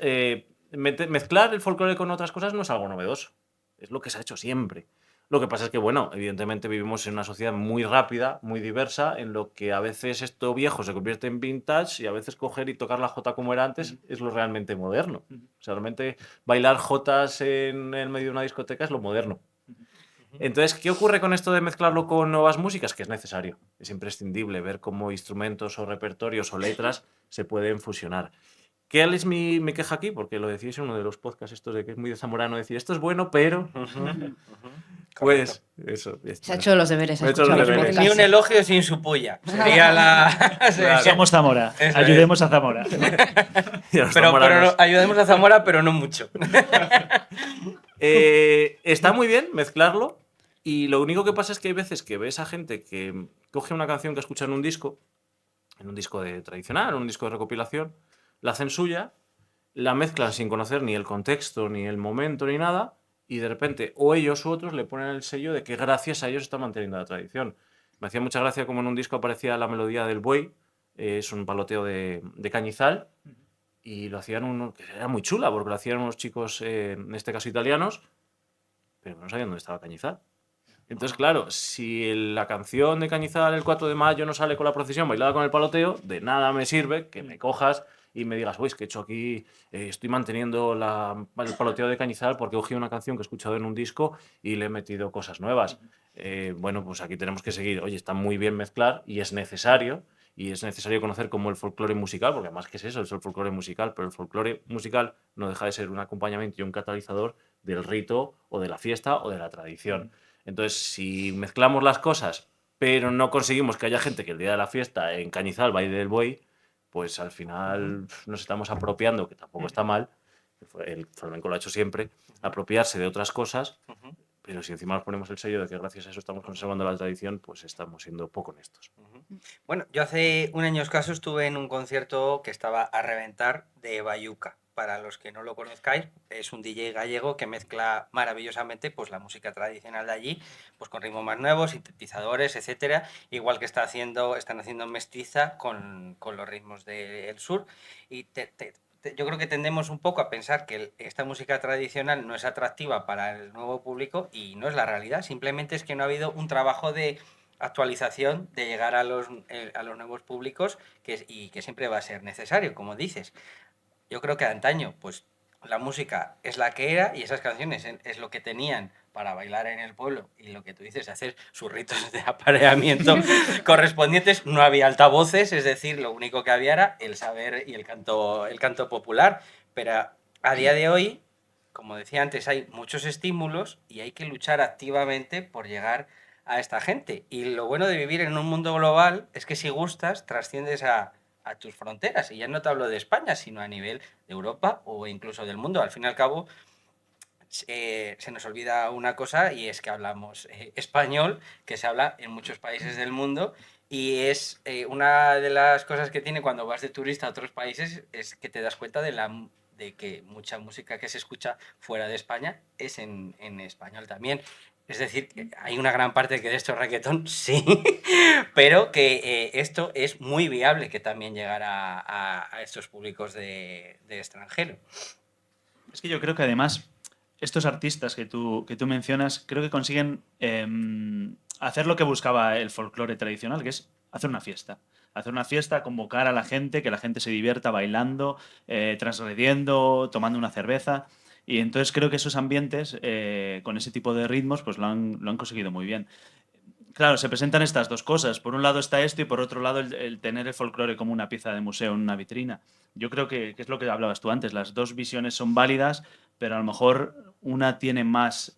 S6: mezclar el folclore con otras cosas no es algo novedoso, es lo que se ha hecho siempre. Lo que pasa es que, bueno, evidentemente vivimos en una sociedad muy rápida, muy diversa, en lo que a veces esto viejo se convierte en vintage y a veces coger y tocar la jota como era antes es lo realmente moderno. O sea, realmente bailar jotas en el medio de una discoteca es lo moderno. Entonces, ¿qué ocurre con esto de mezclarlo con nuevas músicas? Que es necesario, es imprescindible ver cómo instrumentos o repertorios o letras se pueden fusionar. ¿Qué es mi queja aquí? Porque lo decíais en uno de los podcasts estos de que es muy de zamorano decir esto es bueno, pero... Pues eso.
S4: Se ha hecho los deberes.
S6: Me he hecho los deberes.
S1: Ni un elogio sin su puya. Sería la...
S6: Claro.
S3: Somos Zamora.
S1: Eso
S3: Ayudemos a Zamora.
S1: pero no, ayudemos a Zamora, pero no mucho.
S6: Está muy bien mezclarlo, y lo único que pasa es que hay veces que ves a gente que coge una canción que escucha en un disco tradicional, en un disco de recopilación, la hacen suya, la mezclan sin conocer ni el contexto, ni el momento, ni nada, y de repente o ellos u otros le ponen el sello de que gracias a ellos está manteniendo la tradición. Me hacía mucha gracia como en un disco aparecía la melodía del buey, es un paloteo de Cañizal, y lo hacían que era muy chula, porque lo hacían unos chicos, en este caso italianos, pero no sabían dónde estaba Cañizal. Entonces, claro, si la canción de Cañizal el 4 de mayo no sale con la procesión bailada con el paloteo, de nada me sirve que me cojas y me digas, uy, es que he hecho aquí, estoy manteniendo el paloteo de Cañizal porque he cogido una canción que he escuchado en un disco y le he metido cosas nuevas. Bueno, pues aquí tenemos que seguir. Oye, está muy bien mezclar y es necesario conocer como el folclore musical, porque además que es eso, es el folclore musical, pero el folclore musical no deja de ser un acompañamiento y un catalizador del rito o de la fiesta o de la tradición. Entonces, si mezclamos las cosas, pero no conseguimos que haya gente que el día de la fiesta en Cañizal baile el buey, pues al final nos estamos apropiando, que tampoco está mal, el flamenco lo ha hecho siempre, apropiarse de otras cosas, pero si encima nos ponemos el sello de que gracias a eso estamos conservando la tradición, pues estamos siendo poco honestos.
S1: Bueno, yo hace un año escaso estuve en un concierto que estaba a reventar de Bayuca. Para los que no lo conozcáis, es un DJ gallego que mezcla maravillosamente pues, la música tradicional de allí, pues con ritmos más nuevos, sintetizadores, etcétera, igual que están haciendo mestiza con los ritmos del sur. Y yo creo que tendemos un poco a pensar que esta música tradicional no es atractiva para el nuevo público, y no es la realidad. Simplemente es que no ha habido un trabajo de actualización, de llegar a los nuevos públicos, y que siempre va a ser necesario, como dices. Yo creo que antaño, pues la música es la que era y esas canciones es lo que tenían para bailar en el pueblo, y lo que tú dices, hacer sus ritos de apareamiento correspondientes. No había altavoces, es decir, lo único que había era el saber y el canto popular. Pero a día de hoy, como decía antes, hay muchos estímulos y hay que luchar activamente por llegar a esta gente. Y lo bueno de vivir en un mundo global es que si gustas, trasciendes a tus fronteras, y ya no te hablo de España, sino a nivel de Europa o incluso del mundo. Al fin y al cabo, se nos olvida una cosa, y es que hablamos español, que se habla en muchos países del mundo, y es una de las cosas que tiene cuando vas de turista a otros países, es que te das cuenta de que mucha música que se escucha fuera de España es en español también. Es decir, hay una gran parte que de esto es reggaetón, sí, pero que esto es muy viable que también llegara a estos públicos de extranjero.
S3: Es que yo creo que además estos artistas que tú mencionas, creo que consiguen hacer lo que buscaba el folclore tradicional, que es hacer una fiesta. hacer una fiesta, convocar a la gente, que la gente se divierta bailando, transgrediendo, tomando una cerveza. Y entonces creo que esos ambientes, con ese tipo de ritmos, pues lo han conseguido muy bien. Claro, se presentan estas dos cosas. Por un lado está esto y por otro lado el tener el folclore como una pieza de museo en una vitrina. Yo creo que es lo que hablabas tú antes. Las dos visiones son válidas, pero a lo mejor una tiene más,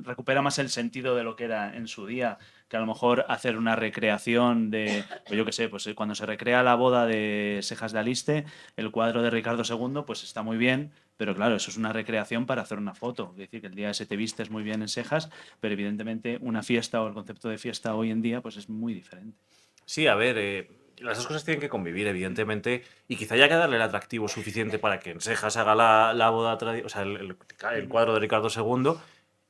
S3: recupera más el sentido de lo que era en su día, que a lo mejor hacer una recreación de, pues yo qué sé, pues cuando se recrea la boda de Sejas de Aliste, el cuadro de Ricardo II, pues está muy bien, pero claro, eso es una recreación para hacer una foto. Es decir, que el día ese te vistes muy bien en Sejas, pero evidentemente una fiesta o el concepto de fiesta hoy en día pues es muy diferente.
S6: Sí, a ver, las dos cosas tienen que convivir, evidentemente, y quizá haya que darle el atractivo suficiente para que en Sejas haga la boda, o sea, el cuadro de Ricardo II,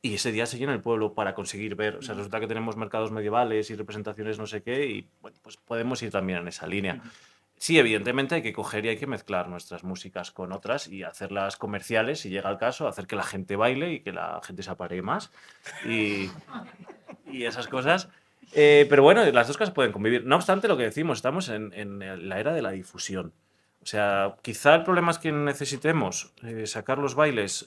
S6: y ese día se llena el pueblo para conseguir ver. O sea, resulta que tenemos mercados medievales y representaciones no sé qué, y bueno, pues podemos ir también en esa línea. Sí, evidentemente hay que coger y hay que mezclar nuestras músicas con otras y hacerlas comerciales, si llega el caso, hacer que la gente baile y que la gente se aparee más y, y esas cosas. Pero bueno, las dos cosas pueden convivir. No obstante, lo que decimos, estamos en la era de la difusión. O sea, quizá el problema es que necesitemos sacar los bailes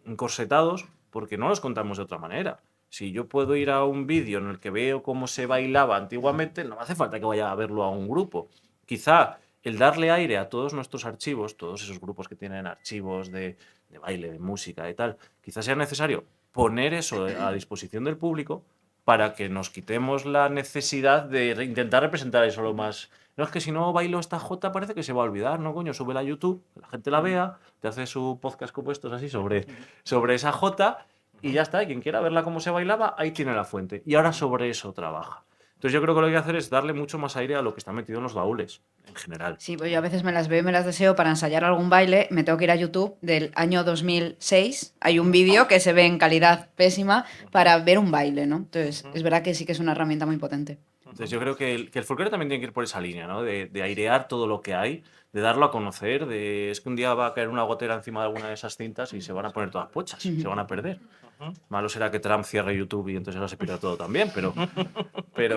S6: encorsetados porque no los contamos de otra manera. Si yo puedo ir a un vídeo en el que veo cómo se bailaba antiguamente, no me hace falta que vaya a verlo a un grupo. Quizá el darle aire a todos nuestros archivos, todos esos grupos que tienen archivos de baile, de música y tal, quizás sea necesario poner eso a disposición del público para que nos quitemos la necesidad de intentar representar eso lo más... No, es que si no bailo esta jota parece que se va a olvidar, ¿no, coño? Súbela a YouTube, que la gente la vea, te hace su podcast como estos así sobre esa jota y ya está. Y quien quiera verla cómo se bailaba, ahí tiene la fuente. Y ahora sobre eso trabaja. Entonces yo creo que lo que hay que hacer es darle mucho más aire a lo que está metido en los baúles, en general.
S4: Sí, pues yo a veces me las veo y me las deseo para ensayar algún baile. Me tengo que ir a YouTube del año 2006. Hay un vídeo que se ve en calidad pésima para ver un baile, ¿no? Entonces, es verdad que sí que es una herramienta muy potente.
S6: Entonces yo creo que el folclore también tiene que ir por esa línea, ¿no? De airear todo lo que hay, de darlo a conocer, es que un día va a caer una gotera encima de alguna de esas cintas y se van a poner todas pochas, se van a perder. Malo será que Trump cierre YouTube y entonces ahora se pierda todo también, pero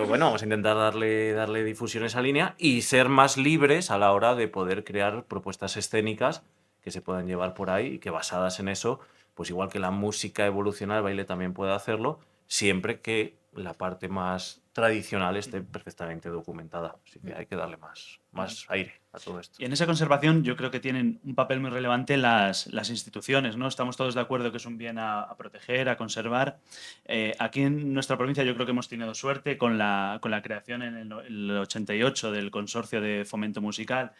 S6: bueno, vamos a intentar darle difusión a esa línea y ser más libres a la hora de poder crear propuestas escénicas que se puedan llevar por ahí y que basadas en eso, pues igual que la música evoluciona, el baile también puede hacerlo, siempre que la parte más tradicional esté perfectamente documentada. Así que hay que darle más aire a todo esto.
S3: Y en esa conservación yo creo que tienen un papel muy relevante las instituciones, ¿no? Estamos todos de acuerdo que es un bien a proteger, a conservar. Aquí en nuestra provincia yo creo que hemos tenido suerte con la creación en el 88 del Consorcio de Fomento Musical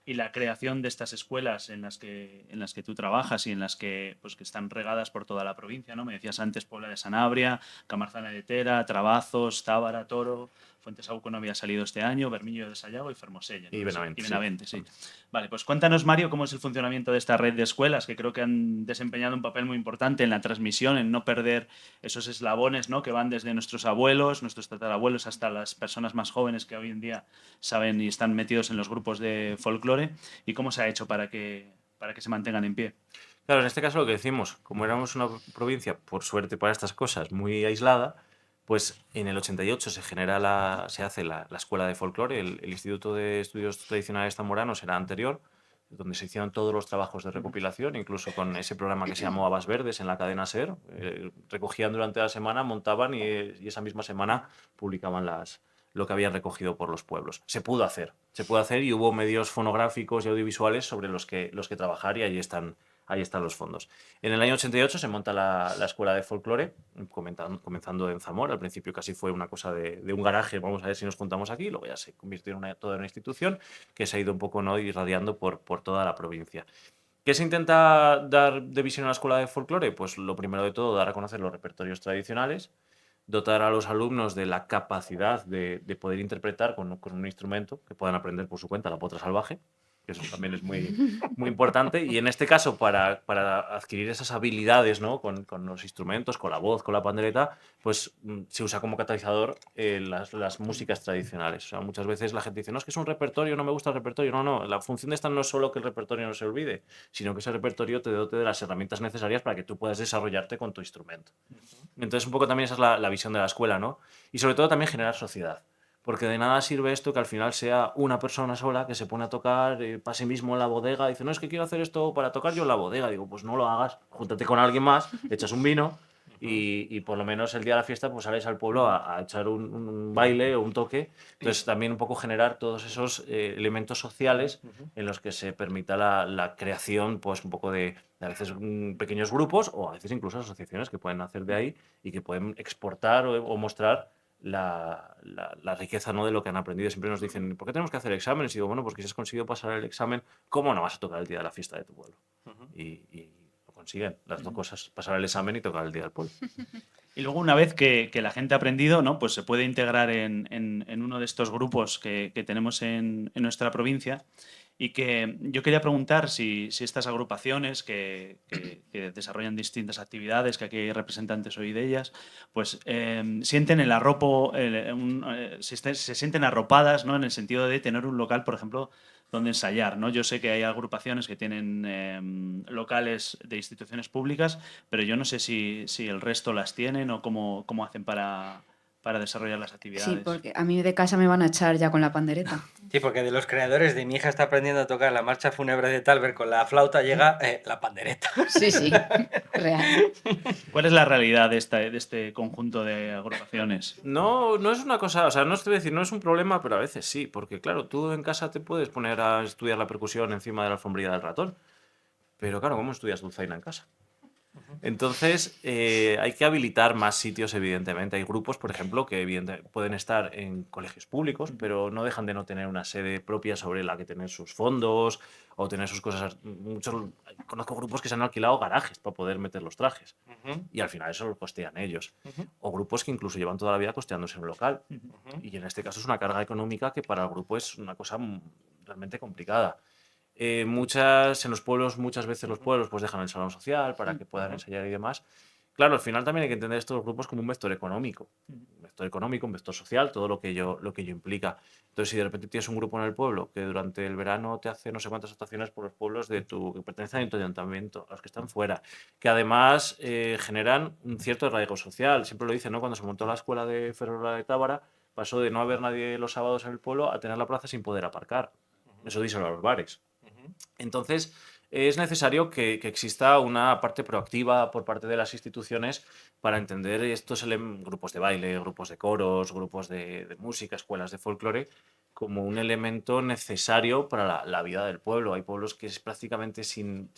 S3: y la creación de estas escuelas en las que tú trabajas y en las que, pues, que están regadas por toda la provincia, ¿no? Me decías antes Puebla de Sanabria, Camarzana de Tera, Trabazos, Tábara, Toro, Fuentesauco no había salido este año, Bermillo de Sayago y Fermosella, ¿no?
S6: Y Benavente.
S3: Y Benavente, sí. Vale, pues cuéntanos, Mario, cómo es el funcionamiento de esta red de escuelas, que creo que han desempeñado un papel muy importante en la transmisión, en no perder esos eslabones, ¿no? Que van desde nuestros abuelos, nuestros tatarabuelos, hasta las personas más jóvenes que hoy en día saben y están metidos en los grupos de folclore, y cómo se ha hecho para que se mantengan en pie.
S6: Claro, en este caso lo que decimos, como éramos una provincia, por suerte para estas cosas, muy aislada, pues en el 88 se hace la Escuela de Folclore, el Instituto de Estudios Tradicionales Zamoranos era anterior, donde se hicieron todos los trabajos de recopilación, incluso con ese programa que se llamó Habas Verdes en la cadena SER. Recogían durante la semana, montaban y esa misma semana publicaban lo que habían recogido por los pueblos. Se pudo hacer y hubo medios fonográficos y audiovisuales sobre los que trabajar y ahí están los fondos. En el año 88 se monta la Escuela de Folclore, comenzando en Zamora. Al principio casi fue una cosa de un garaje, vamos a ver si nos juntamos aquí, luego ya se convirtió en toda una institución que se ha ido un poco, ¿no?, irradiando por toda la provincia. ¿Qué se intenta dar de visión a la Escuela de Folclore? Pues lo primero de todo, dar a conocer los repertorios tradicionales, dotar a los alumnos de la capacidad de poder interpretar con un instrumento, que puedan aprender por su cuenta la potra salvaje, que eso también es muy, muy importante. Y en este caso, para adquirir esas habilidades, ¿no?, con los instrumentos, con la voz, con la pandereta, pues se usa como catalizador las músicas tradicionales. O sea, muchas veces la gente dice, no, es que es un repertorio, no me gusta el repertorio. No, la función de esta no es solo que el repertorio no se olvide, sino que ese repertorio te dote de las herramientas necesarias para que tú puedas desarrollarte con tu instrumento. Entonces, un poco también esa es la visión de la escuela, ¿no? Y sobre todo también generar sociedad. Porque de nada sirve esto que al final sea una persona sola que se pone a tocar para sí mismo en la bodega y dice, no, es que quiero hacer esto para tocar yo en la bodega. Digo, pues no lo hagas, júntate con alguien más, echas un vino y por lo menos el día de la fiesta pues sales al pueblo a echar un baile o un toque. Entonces también un poco generar todos esos elementos sociales en los que se permita la creación pues un poco de a veces pequeños grupos o a veces incluso asociaciones que pueden nacer de ahí y que pueden exportar o mostrar la riqueza, ¿no?, de lo que han aprendido. Siempre nos dicen, ¿por qué tenemos que hacer exámenes? Y digo, bueno, pues que si has conseguido pasar el examen, ¿cómo no vas a tocar el día de la fiesta de tu pueblo? Y lo consiguen, las dos cosas, pasar el examen y tocar el día del pueblo.
S3: Y luego, una vez que la gente ha aprendido, ¿no?, pues se puede integrar en uno de estos grupos que tenemos en nuestra provincia. Y que yo quería preguntar si estas agrupaciones que desarrollan distintas actividades, que aquí hay representantes hoy de ellas, pues sienten el arropo, se sienten arropadas, ¿no?, en el sentido de tener un local, por ejemplo, donde ensayar, ¿no? Yo sé que hay agrupaciones que tienen locales de instituciones públicas, pero yo no sé si el resto las tienen o cómo hacen para desarrollar las actividades.
S4: Sí, porque a mí de casa me van a echar ya con la pandereta.
S1: Sí, porque de los creadores de Mi hija está aprendiendo a tocar la marcha fúnebre de Talbert con la flauta llega la pandereta.
S4: Sí, sí, real.
S3: ¿Cuál es la realidad de este conjunto de agrupaciones?
S6: No, no es una cosa, o sea, no estoy decir, no es un problema, pero a veces sí, porque claro, tú en casa te puedes poner a estudiar la percusión encima de la alfombrilla del ratón, pero claro, ¿cómo estudias dulzaina en casa? Entonces, hay que habilitar más sitios, evidentemente. Hay grupos, por ejemplo, que pueden estar en colegios públicos, pero no dejan de no tener una sede propia sobre la que tener sus fondos o tener sus cosas. Conozco grupos que se han alquilado garajes para poder meter los trajes y al final eso lo costean ellos. O grupos que incluso llevan toda la vida costeándose un local. Y en este caso es una carga económica que para el grupo es una cosa realmente complicada. En los pueblos, muchas veces los pueblos pues dejan el salón social para que puedan ensayar y demás. Claro, al final también hay que entender estos grupos como un vector económico. Un vector social, todo lo que ello implica. Entonces, si de repente tienes un grupo en el pueblo que durante el verano te hace no sé cuántas actuaciones por los pueblos que pertenecen a tu ayuntamiento, a los que están fuera, que además generan un cierto arraigo social. Siempre lo dicen, ¿no? Cuando se montó la escuela de Ferrol de Tábara, pasó de no haber nadie los sábados en el pueblo a tener la plaza sin poder aparcar. Eso díselo a los bares. Entonces, es necesario que exista una parte proactiva por parte de las instituciones para entender estos grupos de baile, grupos de coros, grupos de música, escuelas de folclore, como un elemento necesario para la vida del pueblo. Hay pueblos que es prácticamente sin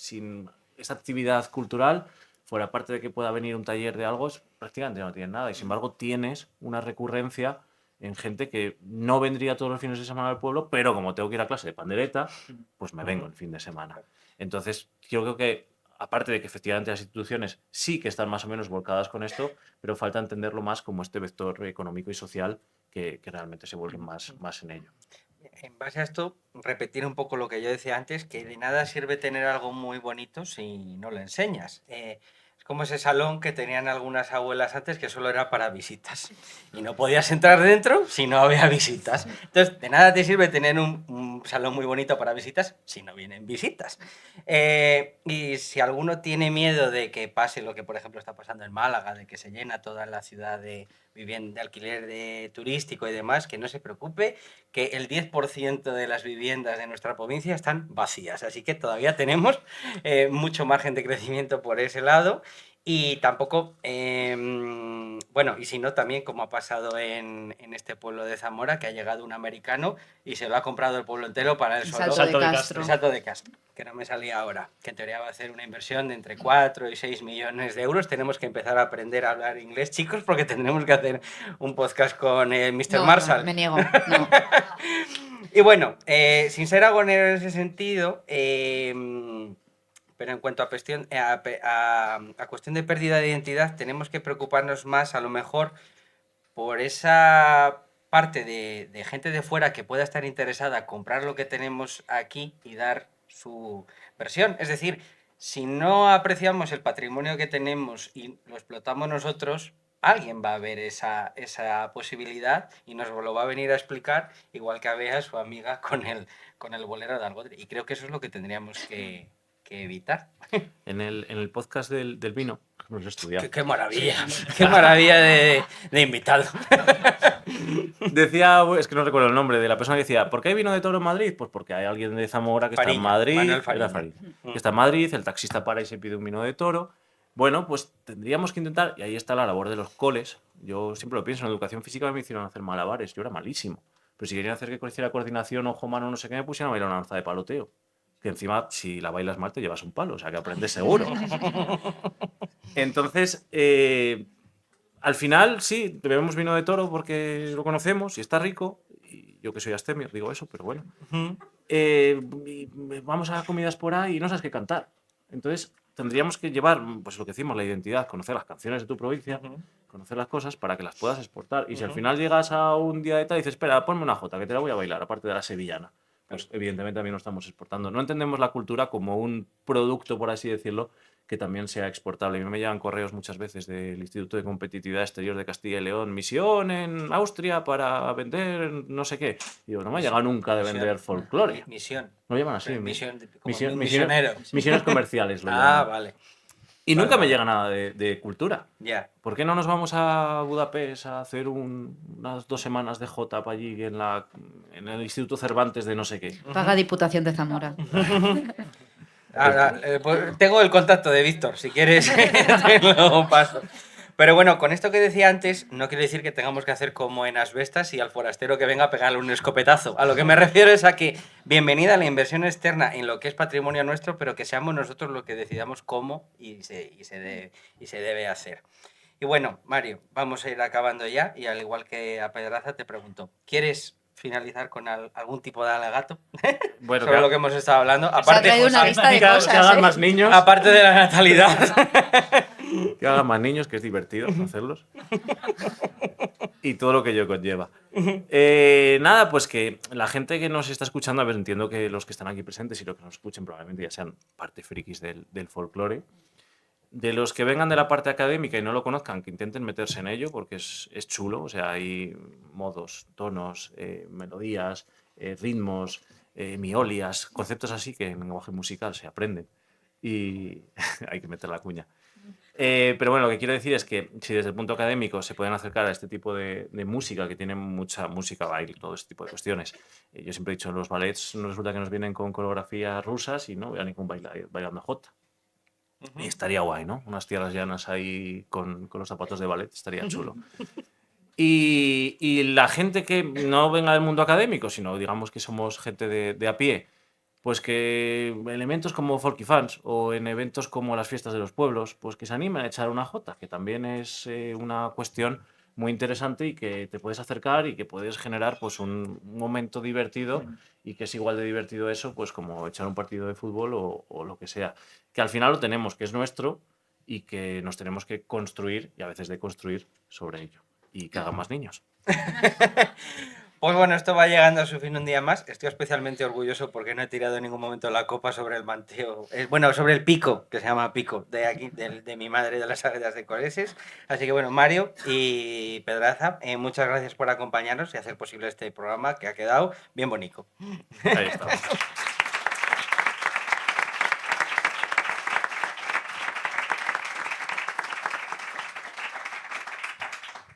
S6: esta actividad cultural, fuera parte de que pueda venir un taller de algo, prácticamente no tienen nada. Y sin embargo, tienes una recurrencia en gente que no vendría todos los fines de semana al pueblo, pero como tengo que ir a clase de pandereta, pues me vengo el fin de semana. Entonces, yo creo que, aparte de que efectivamente las instituciones sí que están más o menos volcadas con esto, pero falta entenderlo más como este vector económico y social que realmente se vuelve más en ello.
S1: En base a esto, repetir un poco lo que yo decía antes, que de nada sirve tener algo muy bonito si no lo enseñas. Es como ese salón que tenían algunas abuelas antes que solo era para visitas. Y no podías entrar dentro si no había visitas. Entonces, de nada te sirve tener un salón muy bonito para visitas si no vienen visitas. Y si alguno tiene miedo de que pase lo que, por ejemplo, está pasando en Málaga, de que se llena toda la ciudad de vivienda de alquiler turístico y demás, que no se preocupe, que el 10% de las viviendas de nuestra provincia están vacías. Así que todavía tenemos mucho margen de crecimiento por ese lado. Y tampoco, bueno, y si no, también como ha pasado en este pueblo de Zamora, que ha llegado un americano y se lo ha comprado el pueblo entero para el solo.
S4: Salto de Castro.
S1: El Salto de Castro, que no me salía ahora, que en teoría va a hacer una inversión de entre 4 y 6 millones de euros. Tenemos que empezar a aprender a hablar inglés, chicos, porque tendremos que hacer un podcast con Mr. Marshall.
S4: No, me niego, no.
S1: Y bueno, sin ser agonero en ese sentido, pero en cuanto a cuestión de pérdida de identidad, tenemos que preocuparnos más a lo mejor por esa parte de gente de fuera que pueda estar interesada en comprar lo que tenemos aquí y dar su versión. Es decir, si no apreciamos el patrimonio que tenemos y lo explotamos nosotros, alguien va a ver esa posibilidad y nos lo va a venir a explicar, igual que a Bea, su amiga, con el bolero de Algodre. Y creo que eso es lo que tendríamos que evitar.
S6: En el podcast del vino, no los he estudiado.
S1: Qué maravilla, qué maravilla de invitado.
S6: Decía, es que no recuerdo el nombre de la persona que decía, ¿por qué hay vino de toro en Madrid? Pues porque hay alguien de Zamora que está en
S1: Fariña,
S6: Madrid,
S1: Manuel Fariña.
S6: era Fariña, que está en Madrid, el taxista para y se pide un vino de toro. Bueno, pues tendríamos que intentar, y ahí está la labor de los coles. Yo siempre lo pienso, en educación física me hicieron hacer malabares, yo era malísimo. Pero si querían hacer que hiciera coordinación, ojo, mano, no sé qué, me pusieron a bailar una danza de paloteo. Que encima, si la bailas mal, te llevas un palo, o sea que aprendes seguro. Entonces, al final, sí, bebemos vino de toro porque lo conocemos y está rico. Y yo que soy astemio, digo eso, pero bueno. Y vamos a comidas por ahí y no sabes qué cantar. Entonces, tendríamos que llevar, pues lo que decimos, la identidad, conocer las canciones de tu provincia, conocer las cosas para que las puedas exportar. Y si al final llegas a un día de tal y dices, espera, ponme una jota, que te la voy a bailar, aparte de la sevillana. Pues evidentemente también lo estamos exportando. No entendemos la cultura como un producto, por así decirlo, que también sea exportable. A mí me llegan correos muchas veces del Instituto de Competitividad Exterior de Castilla y León, misión en Austria para vender no sé qué. Y digo, no me ha llegado nunca de vender folclore.
S1: Misión.
S6: Lo llaman así.
S1: Misionero.
S6: Misiones comerciales. Lo
S1: Ah,
S6: llaman.
S1: vale.
S6: Y
S1: Vale,
S6: nunca me
S1: vale.
S6: llega nada de cultura.
S1: Ya.
S6: ¿Por qué no nos vamos a Budapest a hacer unas 2 semanas de Jota para allí en el Instituto Cervantes de no sé qué?
S4: Paga Diputación de Zamora.
S1: Ahora, pues, tengo el contacto de Víctor, si quieres te lo paso. Pero bueno, con esto que decía antes, no quiere decir que tengamos que hacer como en Asbestas y al forastero que venga a pegarle un escopetazo. A lo que me refiero es a que bienvenida a la inversión externa en lo que es patrimonio nuestro, pero que seamos nosotros los que decidamos cómo y se debe hacer. Y bueno, Mario, vamos a ir acabando ya y al igual que a Pedraza te pregunto, ¿quieres finalizar con algún tipo de alegato
S6: Bueno,
S1: sobre lo que hemos estado hablando?
S4: Se ha traído una lista de
S6: que
S4: cosas,
S6: hagan
S4: ¿eh?
S6: más niños.
S1: Aparte de la natalidad.
S6: Que hagan más niños, que es divertido hacerlos. Y todo lo que ello conlleva. Nada, pues que la gente que nos está escuchando, a ver, entiendo que los que están aquí presentes y los que nos escuchen probablemente ya sean parte frikis del folclore. De los que vengan de la parte académica y no lo conozcan, que intenten meterse en ello, porque es chulo. O sea, hay modos, tonos, melodías, ritmos, miolias, conceptos así que en lenguaje musical se aprenden. Y hay que meter la cuña. Pero bueno, lo que quiero decir es que si desde el punto académico se pueden acercar a este tipo de música, que tiene mucha música, baile, todo este tipo de cuestiones. Yo siempre he dicho, los ballets no resulta que nos vienen con coreografías rusas y no veo a ningún bailando jota. Y estaría guay, ¿no? Unas tierras llanas ahí con los zapatos de ballet, estaría chulo. Y la gente que no venga del mundo académico, sino digamos que somos gente de a pie, pues que en elementos como Folky Fans o en eventos como las fiestas de los pueblos, pues que se animen a echar una jota, que también es una cuestión muy interesante y que te puedes acercar y que puedes generar pues un momento divertido y que es igual de divertido eso pues como echar un partido de fútbol o lo que sea. Que al final lo tenemos, que es nuestro y que nos tenemos que construir y a veces deconstruir sobre ello. Y que hagan más niños.
S1: Pues bueno, esto va llegando a su fin un día más. Estoy especialmente orgulloso porque no he tirado en ningún momento la copa sobre el manteo. Bueno, sobre el pico, que se llama pico, de aquí, de mi madre de las Águedas de Coleses. Así que bueno, Mario y Pedraza, muchas gracias por acompañarnos y hacer posible este programa que ha quedado bien bonito.
S6: Ahí estamos.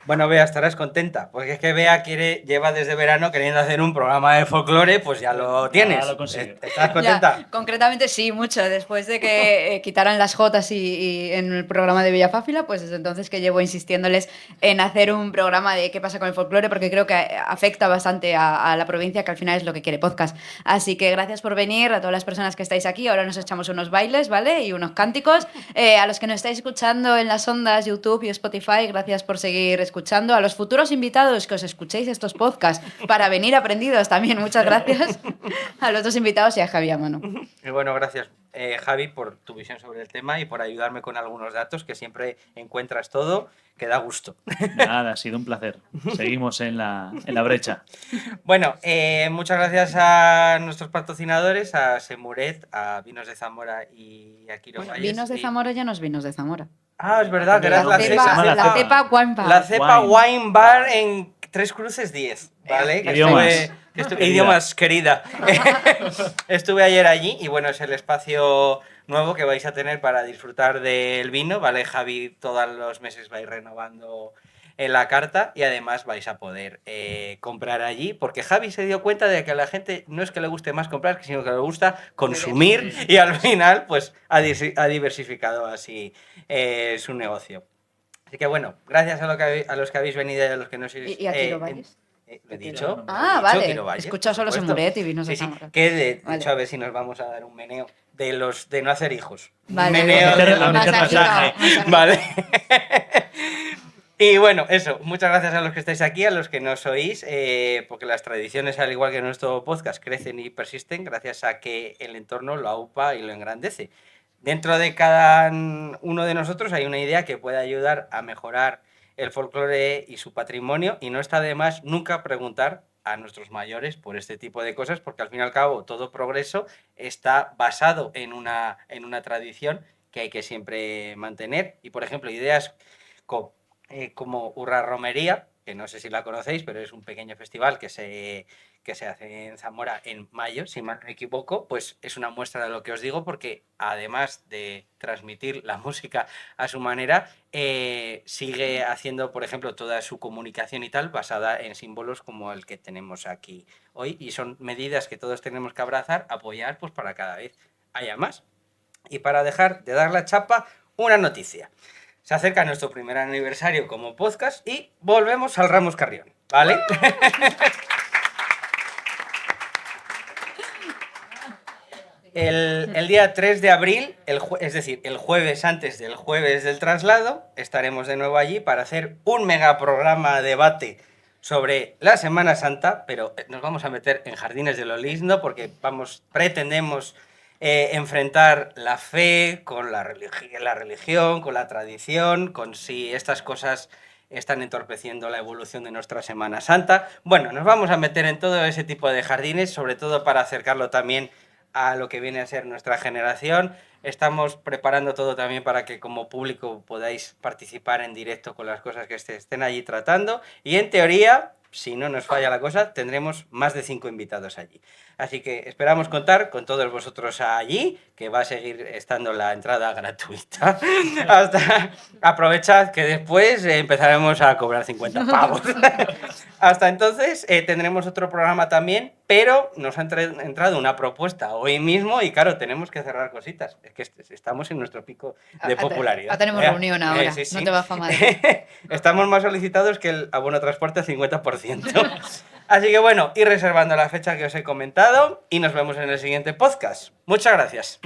S1: Bueno, Bea, estarás contenta, porque es que Bea lleva desde verano queriendo hacer un programa de folclore, pues ya lo tienes.
S3: Ya lo consigue.
S1: ¿Estás contenta?
S4: Ya, concretamente sí, mucho. Después de que quitaran las jotas y en el programa de Villafáfila, pues desde entonces que llevo insistiéndoles en hacer un programa de qué pasa con el folclore, porque creo que afecta bastante a la provincia, que al final es lo que quiere podcast. Así que gracias por venir a todas las personas que estáis aquí. Ahora nos echamos unos bailes, ¿vale? Y unos cánticos. A los que nos estáis escuchando en las ondas, YouTube y Spotify, gracias por seguir escuchando. A los futuros invitados que os escuchéis estos podcasts para venir aprendidos también, muchas gracias a los dos invitados y a Javi a mano.
S1: Y bueno, gracias Javi por tu visión sobre el tema y por ayudarme con algunos datos, que siempre encuentras todo, que da gusto.
S3: Nada, ha sido un placer. Seguimos en la brecha.
S1: Bueno, muchas gracias a nuestros patrocinadores, a Semuret, a Vinos de Zamora y a Quiro
S4: Bueno,
S1: Valles.
S4: vinos de Zamora ya no es vinos de Zamora.
S1: Ah, es verdad, que era
S3: La
S4: La cepa Wine Bar.
S1: La cepa
S3: Wine.
S1: Wine Bar en Tres Cruces 10, ¿vale? Que
S3: Idiomas.
S1: idiomas, querida. Estuve ayer allí y bueno, es el espacio nuevo que vais a tener para disfrutar del vino, ¿vale? Javi todos los meses va a ir renovando en la carta y además vais a poder comprar allí, porque Javi se dio cuenta de que a la gente no es que le guste más comprar, sino que le gusta consumir y al final pues ha diversificado así su negocio. Así que bueno, gracias a los que habéis venido y a los que no sois...
S4: ¿Y a Quiero Valles?
S1: Lo he dicho.
S4: Ah,
S1: lo he dicho,
S4: vale.
S1: Quiero Valles,
S4: He escuchado
S1: por
S4: solo
S1: supuesto.
S4: Semuret y vinos de
S1: Sí, sí,
S4: Zamora.
S1: que de
S4: Vale.
S1: hecho a ver si nos vamos a dar un meneo de no hacer hijos.
S4: Vale,
S1: Meneo
S3: vale.
S1: de los
S3: Masajito,
S1: masajes, ¿vale? Y bueno, eso, muchas gracias a los que estáis aquí, a los que nos oís, porque las tradiciones, al igual que nuestro podcast, crecen y persisten gracias a que el entorno lo aupa y lo engrandece. Dentro de cada uno de nosotros hay una idea que puede ayudar a mejorar el folclore y su patrimonio, y no está de más nunca preguntar a nuestros mayores por este tipo de cosas, porque al fin y al cabo todo progreso está basado en una tradición que hay que siempre mantener. Y por ejemplo, ideas como Urra Romería, que no sé si la conocéis, pero es un pequeño festival que se hace en Zamora en mayo, si mal no me equivoco, pues es una muestra de lo que os digo, porque además de transmitir la música a su manera, sigue haciendo, por ejemplo, toda su comunicación y tal basada en símbolos como el que tenemos aquí hoy, y son medidas que todos tenemos que abrazar, apoyar, pues para cada vez haya más. Y para dejar de dar la chapa, una noticia. Se acerca nuestro primer aniversario como podcast y volvemos al Ramos Carrión, ¿vale? El día 3 de abril, es decir, el jueves antes del jueves del traslado, estaremos de nuevo allí para hacer un megaprograma debate sobre la Semana Santa, pero nos vamos a meter en jardines del Olisno porque pretendemos enfrentar la fe con la religión, con la tradición, con si estas cosas están entorpeciendo la evolución de nuestra Semana Santa. Bueno, nos vamos a meter en todo ese tipo de jardines, sobre todo para acercarlo también a lo que viene a ser nuestra generación. Estamos preparando todo también para que como público podáis participar en directo con las cosas que estén allí tratando. Y en teoría, si no nos falla la cosa, tendremos más de 5 invitados allí. Así que esperamos contar con todos vosotros allí, que va a seguir estando la entrada gratuita. Aprovechad que después empezaremos a cobrar 50 pavos. Hasta entonces tendremos otro programa también, pero nos ha entrado una propuesta hoy mismo y claro, tenemos que cerrar cositas. Es que estamos en nuestro pico de popularidad.
S4: Tenemos reunión ahora,
S1: sí, sí.
S4: no te vas a mal.
S1: Estamos más solicitados que el abono transporte 50%. Así que bueno, ir reservando la fecha que os he comentado y nos vemos en el siguiente podcast. Muchas gracias.